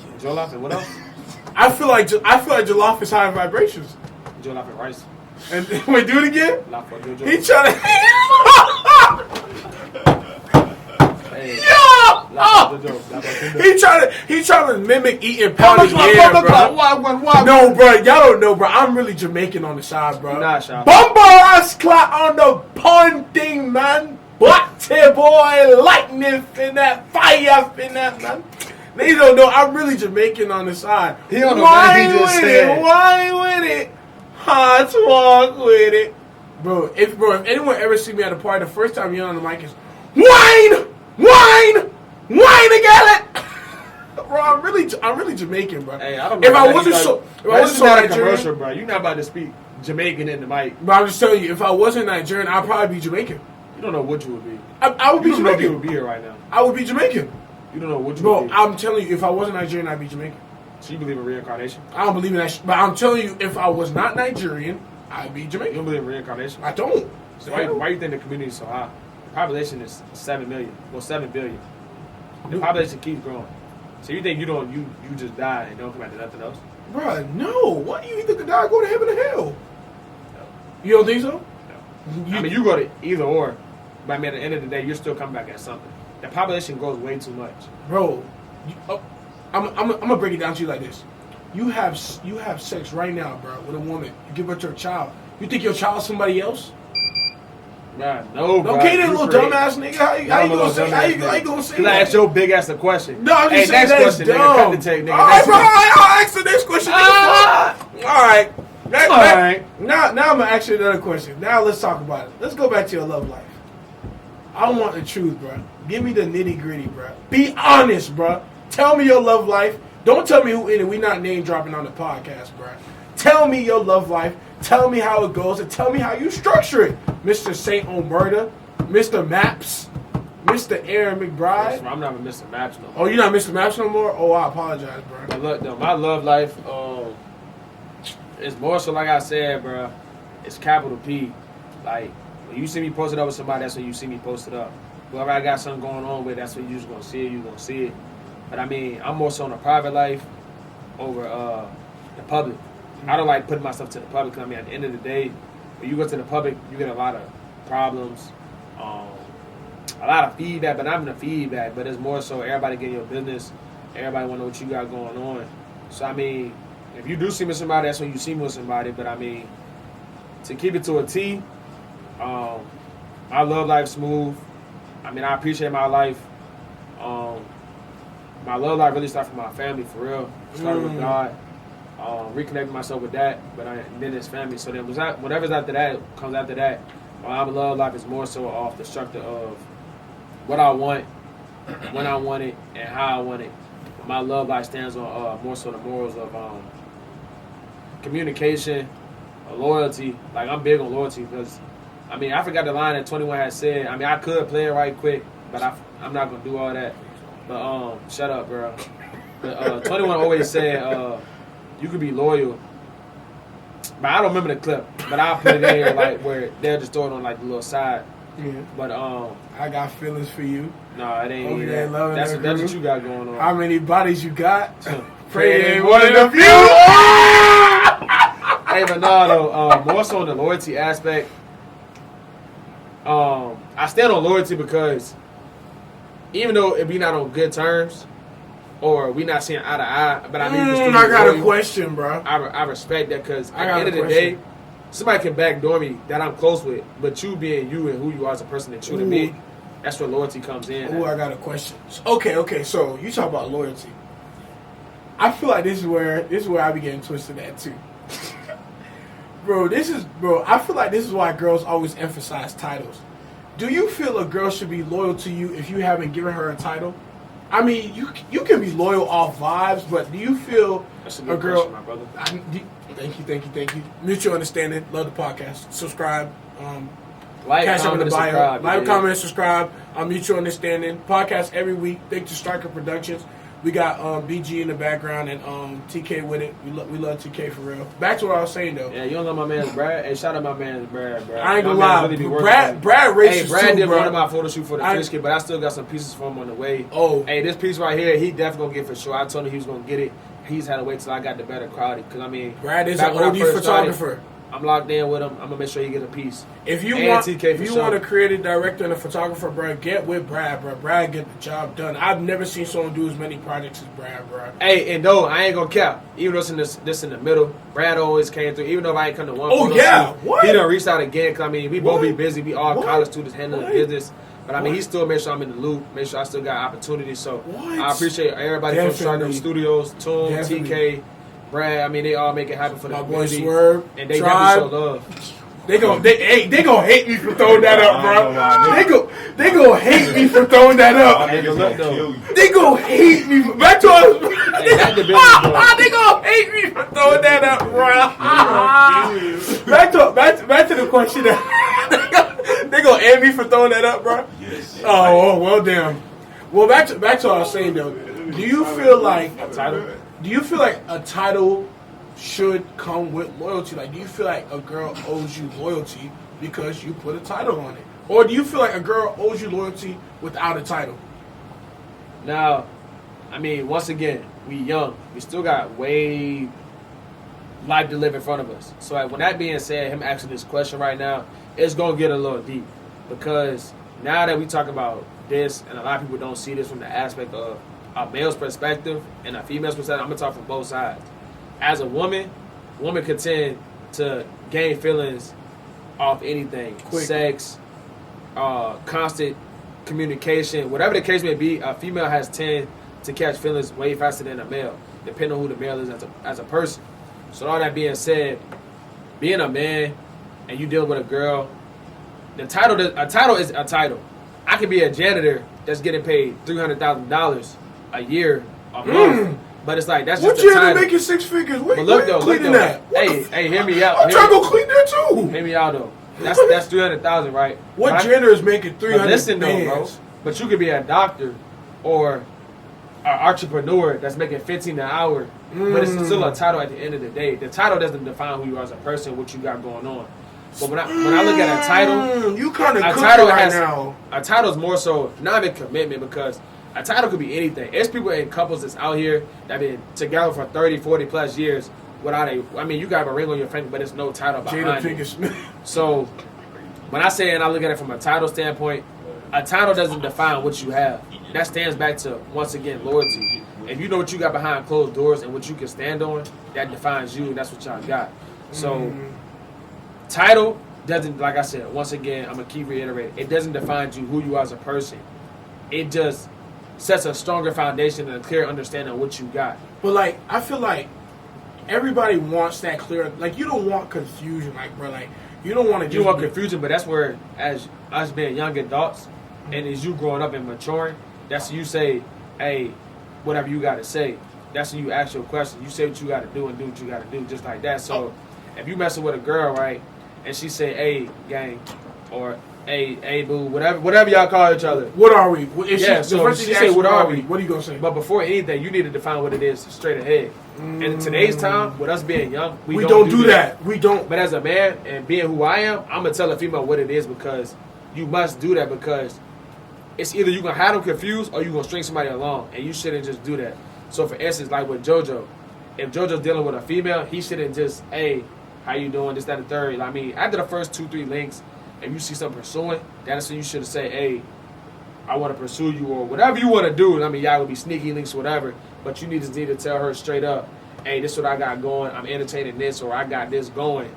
and what else? I feel like jollof is high vibrations. Jollof and rice. And wait, do it again. Laf for Jojo. He trying to. Hey, Yo! Laf for Jojo. Laf for Jojo. He trying to mimic eating How much pounded yam, bro. Why? No, bro, y'all don't know, bro. I'm really Jamaican on the side, bro. You not, Sean. Bumper ass clock on the ponding, man. Black boy, lightning in that fire in that, man. They don't know I'm really Jamaican on the side. He don't know Wine what he just with said. it, wine with it, hot walk with it, bro. If anyone ever see me at a party, the first time you're on the mic is wine again. Bro, I'm really Jamaican, bro. Hey, I don't know. If I wasn't so not a commercial, Nigerian, bro. You're not about to speak Jamaican in the mic. but I'm just telling you, if I wasn't Nigerian, I'd probably be Jamaican. You don't know what you would be. I would be You don't know if you Jamaican. would be here right now. I would be Jamaican. You don't know what you Bro, would be. I'm telling you, if I wasn't Nigerian, I'd be Jamaican. So you believe in reincarnation? I don't believe in that but I'm telling you, if I was not Nigerian, I'd be You Jamaican. don't believe in reincarnation? I don't. So why you think the community is so high? The population is 7 million. Well, 7 billion. The population keeps growing. So you think you just die and don't come back to nothing else? Bro, no. What do you either die or go to heaven or hell? You don't think so? No. I mean, you go to either or. But I mean, at the end of the day, you're still coming back at something. The population grows way too much. Bro, I'm gonna break it down to you like this. You have sex right now, bro, with a woman. You give birth to a child. You think your child's somebody else? Nah, no, bro. Okay, then, little dumbass nigga. How you gonna say? How you gonna say Because I that? asked your big ass a question. No, I'm just hey, saying next that's question, dumb. nigga. Cut the tape, nigga. All right, Next bro. question. I'll ask the next question. Nigga. All right. Now I'm gonna ask you another question. Now let's talk about it. Let's go back to your love life. I want the truth, bro. Give me the nitty gritty, bro. Be honest, bro. Tell me your love life. Don't tell me who in it. We not name dropping on the podcast, bro. Tell me your love life. Tell me how it goes, and tell me how you structure it, Mr. Saint Omerta, Mr. Maps, Mr. Mr. Aaron McBride. I'm not Mr. Maps no more. Oh, you're not Mr. Maps no more? Oh, I apologize, bro. But look, though, my love life, it's more so like I said, bro. It's capital P. Like, when you see me posted up with somebody, that's when you see me posted up. Whoever I got something going on with, that's when you're just gonna see it. You're gonna see it. But I mean, I'm more so in a private life over the public. I don't like putting myself to the public. 'Cause I mean, at the end of the day, when you go to the public, you get a lot of problems, a lot of feedback. But not even the feedback, but it's more so everybody getting your business. Everybody want to know what you got going on. So I mean, if you do see me with somebody, that's when you see me with somebody. But I mean, to keep it to a T, my love life smooth. I mean, I appreciate my life. My love life really started from my family, for real. Started with God. Reconnecting myself with that, but then it's family. So then whatever's after that comes after that. My love life is more so off the structure of what I want, when I want it, and how I want it. My love life stands on more so the morals of communication, loyalty. Like, I'm big on loyalty because, I mean, I forgot the line that 21 had said. I mean, I could play it right quick, but I'm not going to do all that. But shut up, bro. But 21 always said, you could be loyal. But I don't remember the clip. But I'll put it in here, like, where they'll just throw it on, like, the little side. Yeah. But, I got feelings for you. No, it ain't even that. That's what you got going on. How many bodies you got? Pray ain't one of the few. Hey, but no, though, more so on the loyalty aspect, I stand on loyalty because even though if we not on good terms or we not seeing eye to eye, but I mean, I got a question, bro. I respect that because at the end of the day, somebody can backdoor me that I'm close with, but you being you and who you are as a person and true to me, that's where loyalty comes in. I got a question. Okay, so you talk about loyalty. I feel like this is where I be getting twisted at too. Bro, I feel like this is why girls always emphasize titles. Do you feel a girl should be loyal to you if you haven't given her a title? I mean, you can be loyal off vibes, but do you feel that's a good question, my brother? Thank you. Mutual understanding. Love the podcast. Subscribe. Like, comment, and subscribe. Like, comment, and subscribe. Mutual understanding. Podcast every week. Thanks to Striker Productions. We got BG in the background and TK with it. We love TK for real. Back to what I was saying though. Yeah, you don't love my man's Brad. Hey, shout out my man's Brad, bro. I ain't gonna lie. Really Brad racist Hey, Brad too, did bro. one of my photo shoot for the fish kid, but I still got some pieces for him on the way. Oh. Hey, this piece right here, he definitely gonna get for sure. I told him he was gonna get it. He's had to wait till I got the better quality. Because, I mean, Brad is an OD photographer. I'm locked in with him. I'm gonna make sure you get a piece. If you want a creative director and a photographer, bro, get with Brad, bro. Brad get the job done. I've never seen someone do as many projects as Brad, bro. Hey, and though I ain't gonna cap, even though it's this in the middle, Brad always came through. Even though I ain't come to one. Oh yeah, what? He done reached out again. Cause I mean, we both be busy. We all college students handling business. But I mean, he still made sure I'm in the loop. Make sure I still got opportunities. So I appreciate everybody from Striker Studios, Toom, TK. Brad, I mean, they all make it happen for the community. Swerve, and they definitely show love. They gonna hate me for throwing that up, bro. They gonna hate me for throwing that up. They gonna hate me for back to us. They gonna hate me for throwing that up, bro. Back to the question. They gonna hate me for throwing that up, bro. Yes. Oh well, damn. Well, back to what I was saying though. Do you feel like a title? Do you feel like a title should come with loyalty? Like, do you feel like a girl owes you loyalty because you put a title on it? Or do you feel like a girl owes you loyalty without a title? Now, I mean, once again, we young. We still got way life to live in front of us. So, like, when that being said, him asking this question right now, it's going to get a little deep. Because now that we talk about this, and a lot of people don't see this from the aspect of a male's perspective and a female's perspective, I'm going to talk from both sides. As a woman can tend to gain feelings off anything. Quick. Sex, constant communication, whatever the case may be, a female has tend to catch feelings way faster than a male, depending on who the male is as a person. So all that being said, being a man and you dealing with a girl, a title is a title. I could be a janitor that's getting paid $300,000 a year, a month. But it's like, that's just what janitor making 6 figures? But look though. Hey, hear me out. I'm trying to go clean there too. Hear me out though. That's $300,000, right? What janitor is making $300,000? Listen though, bro. But you could be a doctor or an entrepreneur that's making 15 an hour, but it's still a title at the end of the day. The title doesn't define who you are as a person, what you got going on. But when I look at a title, you kind of now. A title is more so not even commitment, because a title could be anything. There's people in couples that's out here that been together for 30, 40 plus years without you got a ring on your finger, but there's no title behind it. So when I say and I look at it from a title standpoint, a title doesn't define what you have. That stands back to, once again, loyalty. If you know what you got behind closed doors and what you can stand on, that defines you, and that's what y'all got. So, title doesn't, like I said, once again, I'm going to keep reiterating, it doesn't define you, who you are as a person. It just sets a stronger foundation and a clear understanding of what you got. But, like, I feel like everybody wants that clear, like, you don't want confusion, like, bro, like, you don't want to You want confusion, but that's where, as us being young adults, and as you growing up and maturing, that's when you say, hey, whatever you got to say. That's when you ask your question. You say what you got to do and do what you got to do, just like that. So if you messing with a girl, right, and she say, hey, gang, or hey, boo, whatever y'all call each other. What are we? So she say, what are we? What are you going to say? But before anything, you need to define what it is straight ahead. And in today's time, with us being young, we don't do that. We don't. But as a man and being who I am, I'm going to tell a female what it is, because you must do that, because it's either you're going to have them confused or you're going to string somebody along, and you shouldn't just do that. So, for instance, like with JoJo, if JoJo's dealing with a female, he shouldn't just, hey, how you doing, this, that, and third. I mean, after the first 2-3 links, if you see something pursuing, that's when you should say, hey, I want to pursue you, or whatever you want to do. I mean, y'all would be sneaky links, whatever, but you need to tell her straight up, hey, this is what I got going, I'm entertaining this, or I got this going,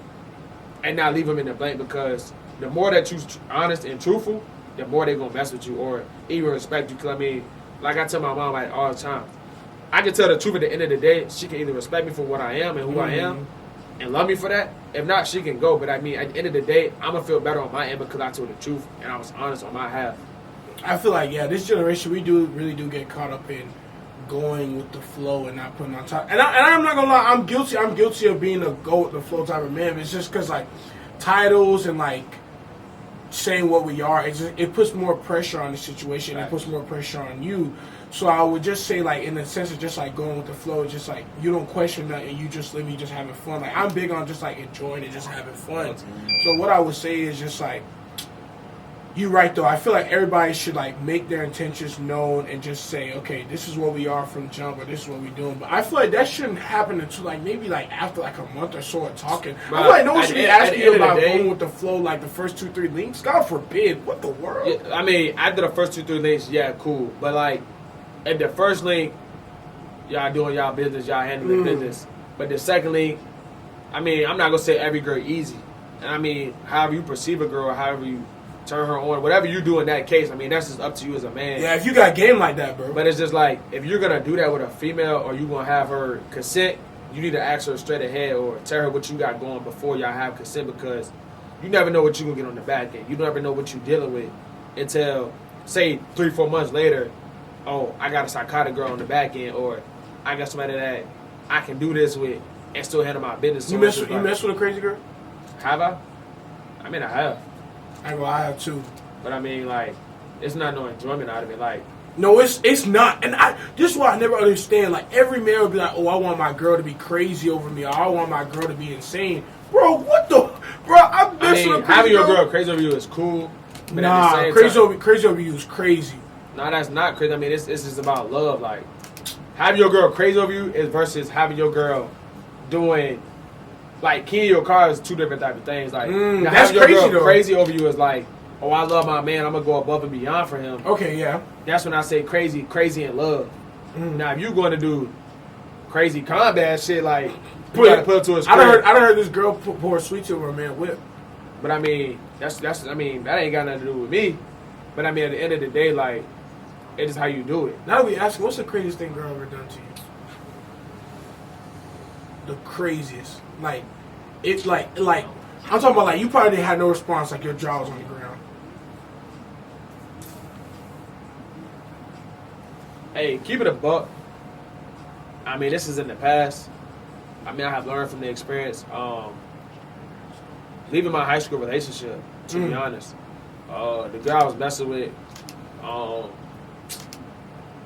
and not leave them in the blank, because the more that you're honest and truthful, the more they're going to mess with you or even respect you. Because, I mean, like I tell my mom like all the time, I can tell the truth at the end of the day. She can either respect me for what I am and who I am and love me for that. If not, she can go. But, I mean, at the end of the day, I'm going to feel better on my end because I told the truth and I was honest on my half. I feel like, yeah, this generation, we really do get caught up in going with the flow and not putting on top. And I'm not going to lie, I'm guilty of being a go with the flow type of man. It's just because, like, titles and, like, saying what we are, it puts more pressure on the situation. Right. It puts more pressure on you. So I would just say, like, in the sense of just like going with the flow, it's just like you don't question nothing. You just let me just having fun. Like, I'm big on just like enjoying it, just having fun. So what I would say is just like, you're right though. I feel like everybody should like make their intentions known and just say, okay, this is what we are from jump, or this is what we're doing. But I feel like that shouldn't happen until like maybe like after like a month or so of talking. I feel like no one should be asking you about going with the flow like the first 2-3 links. God forbid. What the world? Yeah, I mean, after the first 2-3 links, yeah, cool. But like at the first link, y'all doing y'all business, y'all handling business. But the second link, I mean, I'm not gonna say every girl easy. And I mean, however you perceive a girl, however you turn her on, whatever you do in that case, I mean, that's just up to you as a man. Yeah, if you got game like that, bro. But it's just like, if you're going to do that with a female or you're going to have her consent, you need to ask her straight ahead or tell her what you got going before y'all have consent, because you never know what you're going to get on the back end. You never know what you're dealing with until, say, 3-4 months later, oh, I got a psychotic girl on the back end, or I got somebody that I can do this with and still handle my business. So you mess with a crazy girl? Have I? I mean, I have. I have too. But I mean, like, it's not no enjoyment out of it. Like, no, it's not. And this is why I never understand. Like, every man will be like, oh, I want my girl to be crazy over me, or I want my girl to be insane. Bro, what the? Bro, I'm messing with having your girl crazy over you is cool. But nah, crazy over you is crazy. Nah, that's not crazy. I mean, it's just about love. Like, having your girl crazy over you is versus having your girl doing. Like, keying your car is two different type of things. Like, that's having your crazy girl though. Crazy over you is like, oh, I love my man, I'm gonna go above and beyond for him. Okay, yeah. That's when I say crazy in love. Now, if you're going to do crazy combat shit, like, you gotta put it to his I done heard this girl pour sweet tea over a man whip. But I mean, that ain't got nothing to do with me. But I mean, at the end of the day, like, it is how you do it. Now that we ask, what's the craziest thing girl ever done to you? The craziest. Like, it's like I'm talking about like you probably had no response, like your jaw was on the ground. Hey, keep it a buck. I mean, this is in the past. I mean, I have learned from the experience. Leaving my high school relationship, to be honest. The girl I was messing with,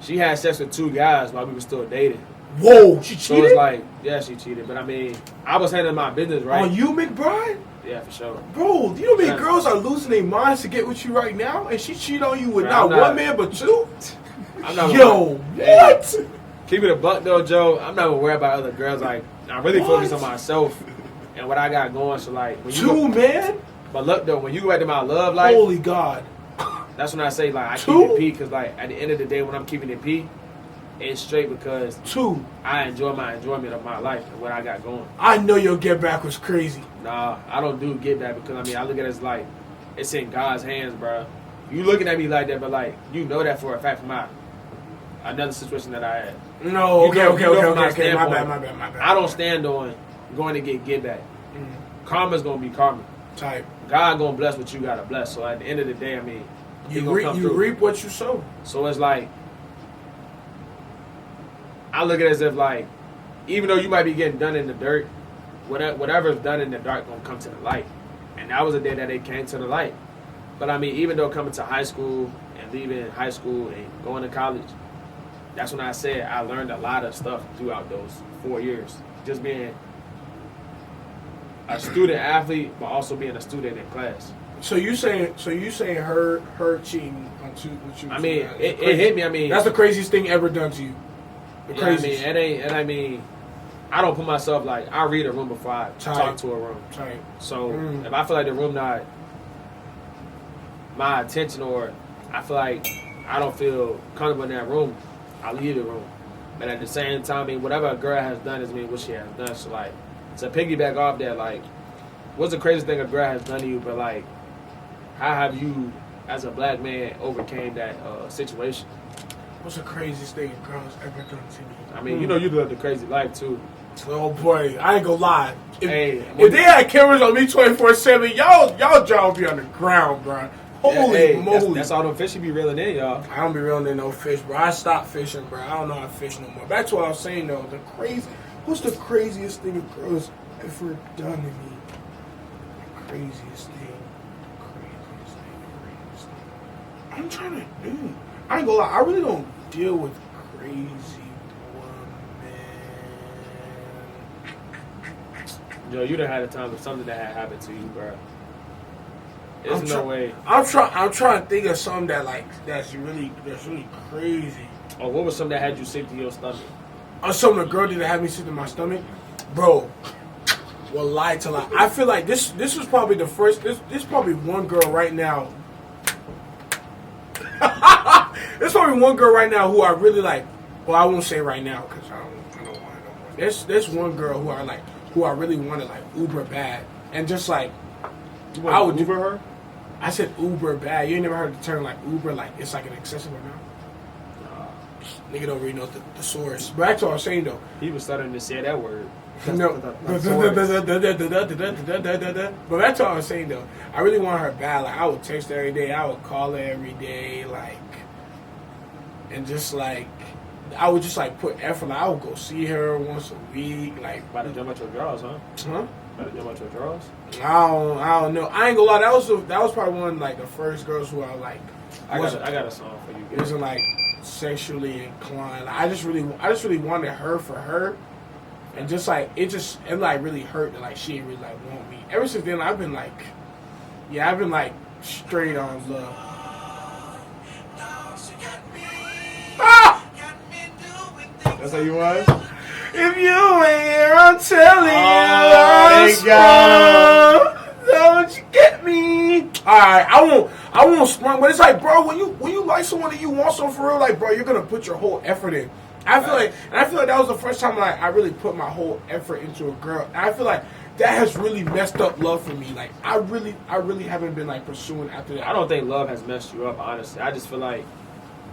She had sex with 2 guys while we were still dating. Whoa, she So cheated? it's like, yeah, she cheated. But I mean, I was handling my business, right? On you, McBride? Yeah, for sure. Bro, do you know how many Yeah. girls are losing their minds to get with you right now? And she cheated on you with Bro, not I'm not- one man, but 2? I'm not Yo, Hey, what? Keep it a buck though, Joe. I'm not gonna worry about other girls. Like, I really What? focus on myself and what I got going. So like, when you 2, man? but look though, when you go back to my love life, Holy God. that's when I say like I 2? keep it peak because like at the end of the day, when I'm keeping it peak, it's straight because 2. I enjoy my enjoyment of my life and what I got going. I know your get back was crazy. Nah, I don't do get that because I mean I look at it as like it's in God's hands, bro. You looking at me like that, but like you know that for a fact from my another situation that I had. No, You okay, know- okay, you know okay, from my okay, my standpoint, bad, my bad. I don't stand on going to get back. Karma's gonna be karma. Type. God gonna bless what you gotta bless. So at the end of the day, I mean, he You, gonna come you through. reap what you sow. So it's like I look at it as if like, even though you might be getting done in the dirt, whatever's done in the dark gonna come to the light. And that was the day that it came to the light. But I mean, even though coming to high school and leaving high school and going to college, that's when I said I learned a lot of stuff throughout those 4 years. Just being a student athlete, but also being a student in class. So you saying her cheating on with you? I mean, is it crazy. hit me. I mean, That's the craziest thing ever done to you. The yeah, I mean, craziest. it ain't. And I mean, I don't put myself like I read a room before I talk to a room. Type. So Mm. if I feel like the room not my attention, or I feel like I don't feel comfortable in that room, I leave the room. But at the same time, I mean, whatever a girl has done is what she has done. So like, to piggyback off that, like, what's the craziest thing a girl has done to you? But like, how have you, as a black man, overcame that situation? What's the craziest thing a girl's ever done to me? I mean, you know, you live the crazy life too. Oh boy, I ain't gonna lie. If they had cameras on me 24/7, y'all jaw would be on the ground, bro. Holy moly! That's all them fish you be reeling in, y'all. I don't be reeling in no fish, bro. I stopped fishing, bro. I don't know how to fish no more. Back to what I was saying though. What's the craziest thing a girl's ever done to me? Craziest thing. I'm trying to do. I ain't gonna lie. I really don't deal with crazy women. Yo, you done had a time of something that had happened to you, bro. There's no way. I'm trying to think of something that's really crazy. Or what was something that had you sick to your stomach? Or something a girl did that had me sick in my stomach, bro. Well, lie to lie. I feel like this was probably the first. This probably one girl right now. There's probably one girl right now who I really like. Well, I won't say right now because I don't want it no more. There's one girl who I really wanted like uber bad, and just like I would Uber her. I said uber bad. You ain't never heard the term like uber, like it's like an accessible now. Nigga don't really know the source. But that's what I was saying though. He was starting to say that word. No. But that's what I was saying though. I really want her bad. Like I would text her every day. I would call her every day. Like, and just like I would just like put effort. Like, I would go see her once a week. Like, About to jump out your drawers, huh? huh? About to jump out your drawers. I don't know. I ain't gonna lie. That was probably one like the first girls who I like. I got a song for you. Wasn't like sexually inclined. Like, I just really wanted her for her. And just like it like really hurt that like she didn't really like want me. Ever since then I've been like straight on love. Ah! That's how you was? If you ain't here, I'm telling Oh, you, thank God. don't you get me? Alright, I won't sprung, but it's like, bro, when you like someone and you want something for real, like, bro, you're gonna put your whole effort in. I feel like that was the first time like I really put my whole effort into a girl. And I feel like that has really messed up love for me. Like I really haven't been like pursuing after that. I don't think love has messed you up, honestly. I just feel like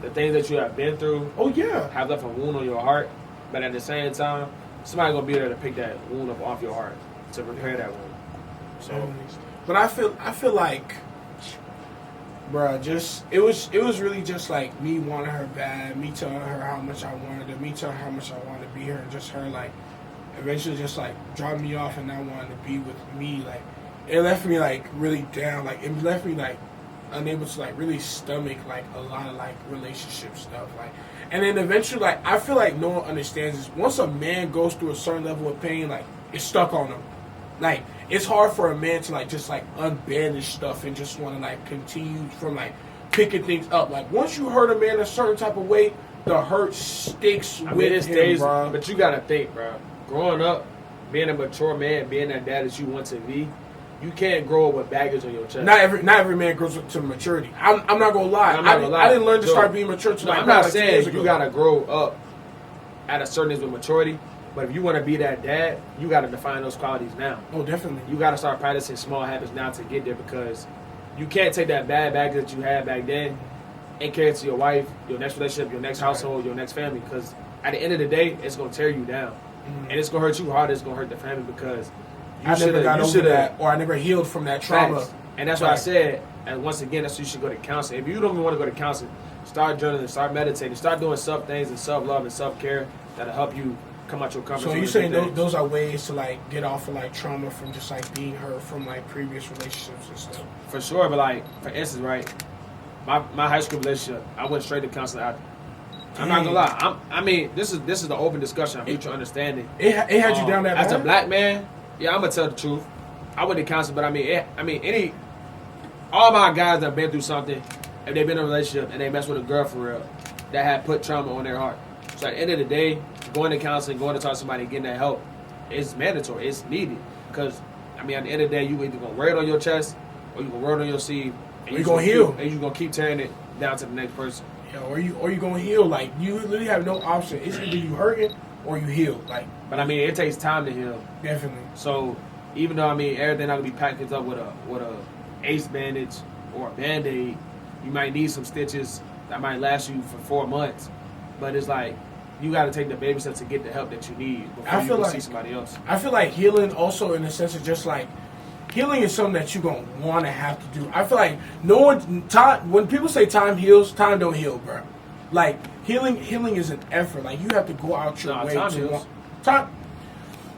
the things that you have been through Oh yeah. have left a wound on your heart, but at the same time, somebody gonna be there to pick that wound up off your heart to repair that wound. So, But I feel like, bruh, just it was really just like me wanting her bad, me telling her how much I wanted her, me telling her how much I wanted to be her, and just her like eventually just like dropped me off and not wanting to be with me. Like it left me like really down. Like it left me like unable to like really stomach like a lot of like relationship stuff, like, and then eventually like I feel like no one understands this. Once a man goes through a certain level of pain, like it's stuck on him. Like it's hard for a man to like just like unbandage stuff and just want to like continue from like picking things up. Like once you hurt a man a certain type of way, the hurt sticks with him, bro. But you gotta think, bro. Growing up, being a mature man, being that dad that you want to be, you can't grow up with baggage on your chest. Not every man grows up to maturity. I'm not gonna lie. I didn't learn to start being mature till I'm not saying you gotta grow up at a certain age with maturity, but if you want to be that dad, you gotta define those qualities now. Oh, definitely. You gotta start practicing small habits now to get there, because you can't take that bad baggage that you had back then and carry it to your wife, your next relationship, your next household, your next family. Because at the end of the day, it's gonna tear you down, and it's gonna hurt you harder. It's gonna hurt the family because I never got over that, or I never healed from that trauma. Facts. And that's what I said. And once again, that's why you should go to counseling. If you don't even want to go to counseling, start journaling, start meditating, start doing self things and self love and self care that'll help you come out your comfort zone. So you saying those are ways to like get off of like trauma from just like being hurt from like previous relationships and stuff? For sure, but like for instance, right, my high school relationship, I went straight to counseling after. I'm not gonna lie. I mean, this is the open discussion of mutual understanding. It had you down that as bad? a black man. Yeah, I'm gonna tell the truth. I went to counseling, but all my guys that have been through something, if they've been in a relationship and they mess with a girl for real, that had put trauma on their heart. So at the end of the day, going to counseling, going to talk to somebody, getting that help, is mandatory. It's needed, because at the end of the day, you either gonna wear it on your chest or you gonna wear it on your sleeve, and you're gonna heal, and you're gonna keep tearing it down to the next person. Yeah, or you gonna heal. Like you literally have no option. It's either you hurting or you heal. Like, but it takes time to heal. Definitely. So even though everything not gonna be packaged up with a ace bandage or a band-aid, you might need some stitches that might last you for 4 months. But it's like you got to take the baby steps to get the help that you need before you go see somebody else. I feel like healing also, in the sense of just like healing is something that you're gonna want to have to do. I feel like when people say time heals, time don't heal, bro. Like healing is an effort. Like you have to go out your way to want time.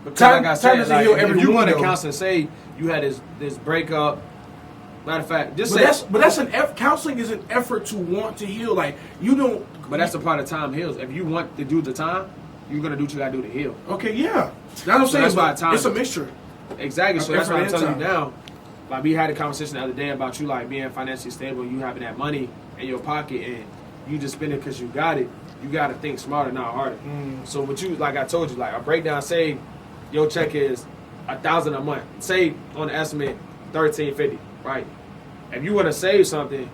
But like I said, doesn't heal every if you wound, want to though. counseling, say you had this breakup. Matter of fact, counseling is an effort to want to heal. Like you don't. But that's the part of time heals. If you want to do the time, you're gonna do what you gotta do to heal. Okay, yeah. That's what I'm saying. That's why time. It's a mixture. Exactly. So that's what I'm telling you time. now. Like we had a conversation the other day about you like being financially stable, you having that money in your pocket, and you just spend it because you got it. You gotta think smarter, not harder. So what you, like I told you, like a breakdown, say your check is $1,000 a month. Say on the estimate $1,350, right? If you want to save something,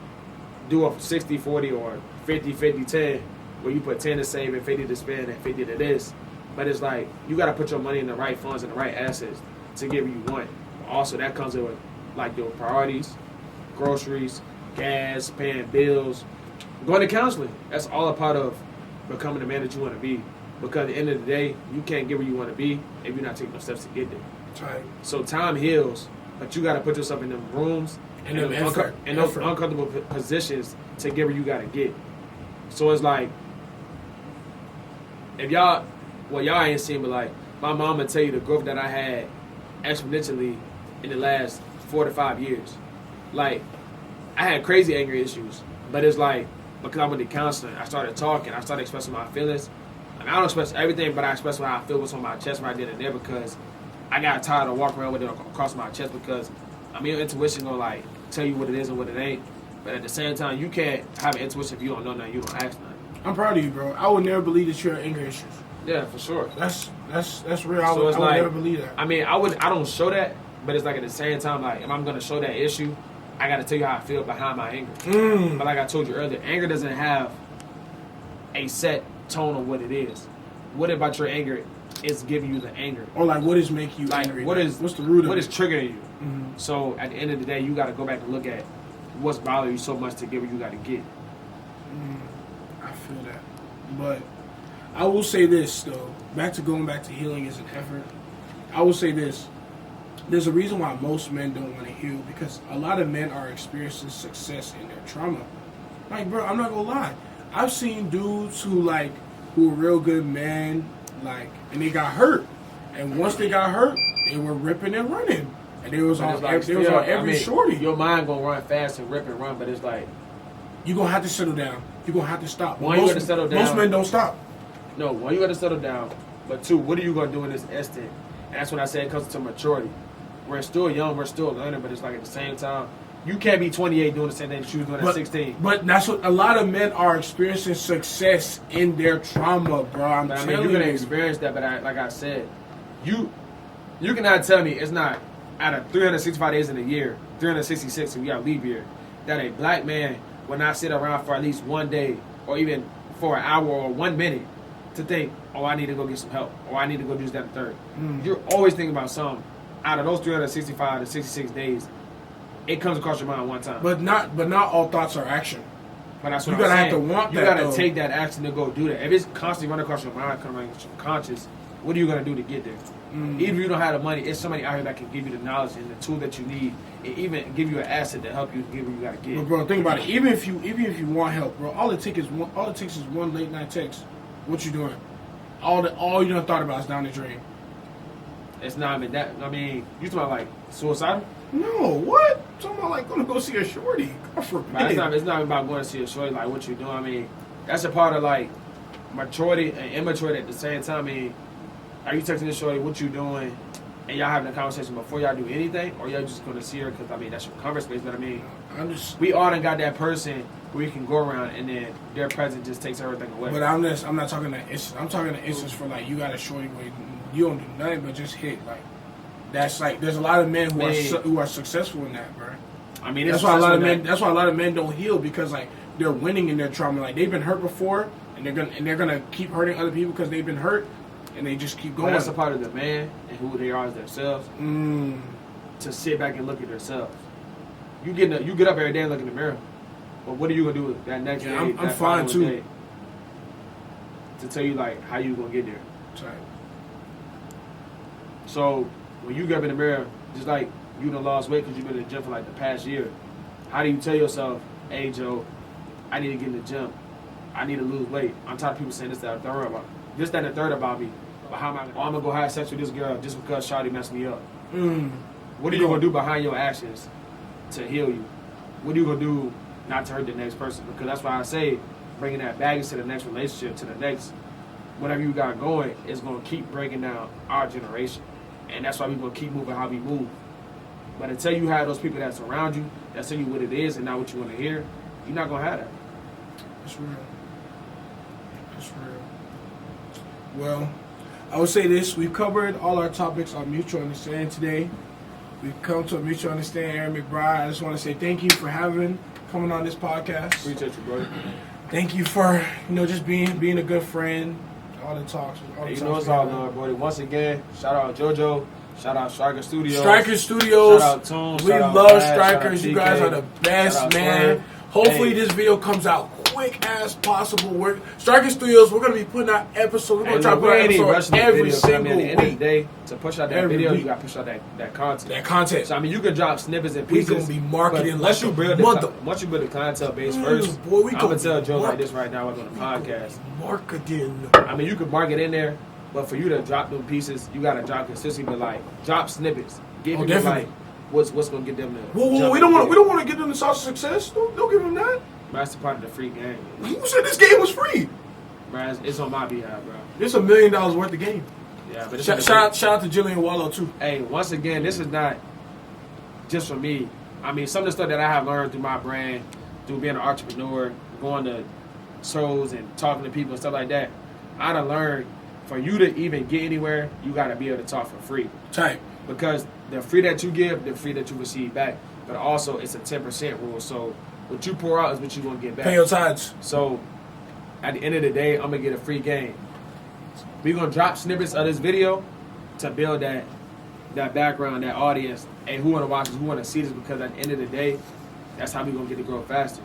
do a 60-40 or 50-50-10, where you put 10 to save and 50 to spend and 50 to this. But it's like you got to put your money in the right funds and the right assets to give you one. Also, that comes with like your priorities, groceries, gas, paying bills, going to counseling. That's all a part of becoming the man that you want to be. Because at the end of the day, you can't get where you want to be if you're not taking those steps to get there. That's right. So time heals, but you got to put yourself in them rooms and those uncomfortable positions to get where you got to get. So it's like, if y'all ain't seen, but like my mom would tell you the growth that I had exponentially in the last 4 to 5 years. Like, I had crazy anger issues, but it's like, because I went to counseling, I started talking, I started expressing my feelings. I don't express everything, but I express how I feel what's on my chest right then and there, because I got tired of walking around with it across my chest, because your intuition gonna like tell you what it is and what it ain't. But at the same time, you can't have an intuition if you don't know nothing, you don't ask nothing. I'm proud of you, bro. I would never believe that you have anger issues. Yeah, for sure. That's real. I would never believe that. I don't show that, but it's like at the same time, like if I'm gonna show that issue, I gotta tell you how I feel behind my anger. But like I told you earlier, anger doesn't have a set tone of what it is. What about your anger is giving you the anger? Or like what is making you angry? What's the root of it? What is triggering you? So at the end of the day, you gotta go back and look at what's bothering you so much to get where you gotta get. I feel that. But I will say this though, going back to healing is an effort. I will say this. There's a reason why most men don't want to heal, because a lot of men are experiencing success in their trauma. Like, bro, I'm not gonna lie. I've seen dudes who are real good men, like, and they got hurt. And once they got hurt, they were ripping and running. And it was But on it's like every shorty. Your mind gonna run fast and rip and run, but it's like You're going to have to settle down. You're going to have to stop. One, you got to settle down. Most men don't stop. no, one, you got to settle down. But two, what are you gonna do in this instant? And that's when I say it comes to maturity. We're still young, we're still learning, but it's like at the same time, you can't be 28 doing the same thing that you was doing at 16. But that's what a lot of men are experiencing success in their trauma, bro. But I mean, you're gonna experience that. But like I said, you cannot tell me it's not out of 365 days in a year, 366, and we got leap year, that a black man will not sit around for at least one day or even for an hour or 1 minute to think, oh, I need to go get some help, or I need to go do this, that, and third. You're always thinking about something. Out of those 365 to 66 days, it comes across your mind one time. But not all thoughts are action. But that's what You I'm gotta saying. have to want You that, gotta though. take that action to go do that. If it's constantly running across your mind, coming across your conscious, what are you gonna do to get there? Even if you don't have the money, it's somebody out here that can give you the knowledge and the tool that you need, and even give you an asset to help you get where you gotta get. But bro, think about it. Even if you want help, bro, all it takes is one late night text. What you doing? All you done thought about is down the drain. It's not even that. I mean, you talking about like suicidal? No, what? I'm talking about like gonna go see a shorty. God forbid. But it's not about going to see a shorty, like what you doing. I mean, that's a part of like maturity and immaturity at the same time. I mean, are you texting this shorty, what you doing, and y'all having a conversation before y'all do anything, or y'all just gonna see her because I mean that's your comfort space. But I mean, we all done got that person where you can go around and then their presence just takes everything away. But I'm not talking that instance. I'm talking the instance for like you got a shorty where you don't do nothing but just hit like. That's like there's a lot of men who are successful in that, bro. I mean, that's why a lot of men. That's why a lot of men don't heal because like they're winning in their trauma. Like they've been hurt before, and they're gonna keep hurting other people because they've been hurt, and they just keep going. Well, that's a part of the man and who they are as themselves. To sit back and look at themselves. You get up every day and look in the mirror. But what are you gonna do with that next day? I'm fine too. Day, to tell you like how you gonna get there. Sorry. So when you get up in the mirror, just like you done lost weight because you've been in the gym for like the past year, how do you tell yourself, hey Joe, I need to get in the gym. I need to lose weight. I'm tired of people saying this, that, and the third about me. But how am I? Oh, I'm gonna go have sex with this girl just because Shawty messed me up. What are you gonna do behind your actions to heal you? What are you gonna do not to hurt the next person? Because that's why I say bringing that baggage to the next relationship, to the next whatever you got going, is gonna keep breaking down our generation. And that's why we're going to keep moving how we move. But until you have those people that surround you, that tell you what it is and not what you want to hear, you're not going to have that. That's real. That's real. Well, I would say this. We've covered all our topics on mutual understanding today. We've come to a mutual understanding. Aaron McBride, I just want to say thank you for coming on this podcast. Appreciate you, brother. Thank you for, just being a good friend. All the talks. It's all love, buddy. Once again, shout out JoJo. Shout out Striker Studios. Striker Studios. Shout out Tone. We love Strikers. You guys are the best, man. Hopefully this video comes out quick as possible. Striker Studios, we're going to be putting out episodes. We're going to try to put out episodes every single week. At the end of the day, to push out that video, you got to push out that content. That content. So, I mean, you can drop snippets and pieces. We're going to be marketing once you build the clientele base first, boy, I'm going to tell Joe like this right now on the podcast. Marketing. I mean, you could market in there, but for you to drop them pieces, you got to drop consistently, but like, drop snippets. Give people like, what's going to get them to Whoa, we don't want to get them the sauce of success. Don't give them that. That's the part of the free game. Who said this game was free? Man, it's on my behalf, bro. It's $1 million worth of game. Yeah, but shout out to Jillian Wallow too. Hey, once again, this is not just for me. I mean, some of the stuff that I have learned through my brand, through being an entrepreneur, going to shows and talking to people and stuff like that, I done learned for you to even get anywhere, you got to be able to talk for free. Type. Because the free that you give, the free that you receive back. But also, it's a 10% rule. So what you pour out is what you're going to get back. Pay your tithes. So at the end of the day, I'm going to get a free game. We're going to drop snippets of this video to build that background, that audience, and who want to watch this, who want to see this, because at the end of the day, that's how we're going to get to grow faster.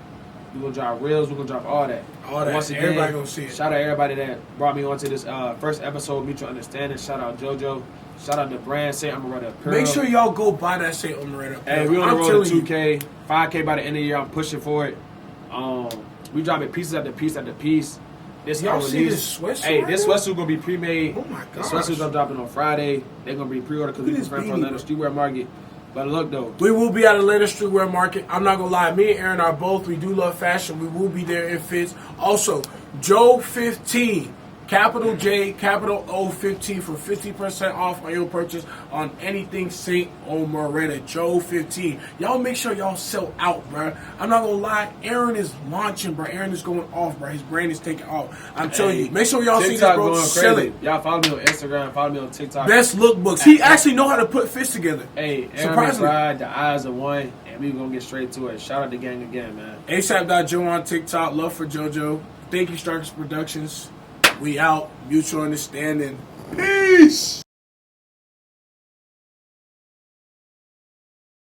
We're going to drop reels, we're going to drop all that. Once again, everybody going to see it. Shout out everybody that brought me onto this first episode of Mutual Understanding. Shout out JoJo. Shout out the brand, St. Amaretta Apparel. Make sure y'all go buy that St. Amaretta Apparel. Hey, we on the road to 2K, 5K by the end of the year. I'm pushing for it. We dropping pieces after piece after piece. This y'all see this sweatsuit? Hey, this sweatsuit gonna be pre-made. Oh my god! The sweatsuits I'm dropping on Friday. They're gonna be pre-ordered because we friends from Orlando Streetwear Market. But look though, We will be at a later streetwear market. I'm not gonna lie, me and Aaron are both. We do love fashion. We will be there in fits. Also, Joe 15, capital J, capital O 15 for 50% off on your purchase on anything St. Omeretta. Joe 15. Y'all make sure y'all sell out, bro. I'm not gonna lie, Aaron is launching, bro. Aaron is going off, bro. His brand is taking off. I'm telling you, make sure y'all see this, TikTok bro. going Sell crazy. it. Y'all follow me on Instagram, follow me on TikTok. Best lookbooks. He actually know how to put fits together. Hey, Aaron Surprisingly. McBride, the eyes of one, and we gonna get straight to it. Shout out the gang again, man. ASAP.Joe on TikTok. Love for JoJo. Thank you, Strikers Productions. We out. Mutual understanding. Peace.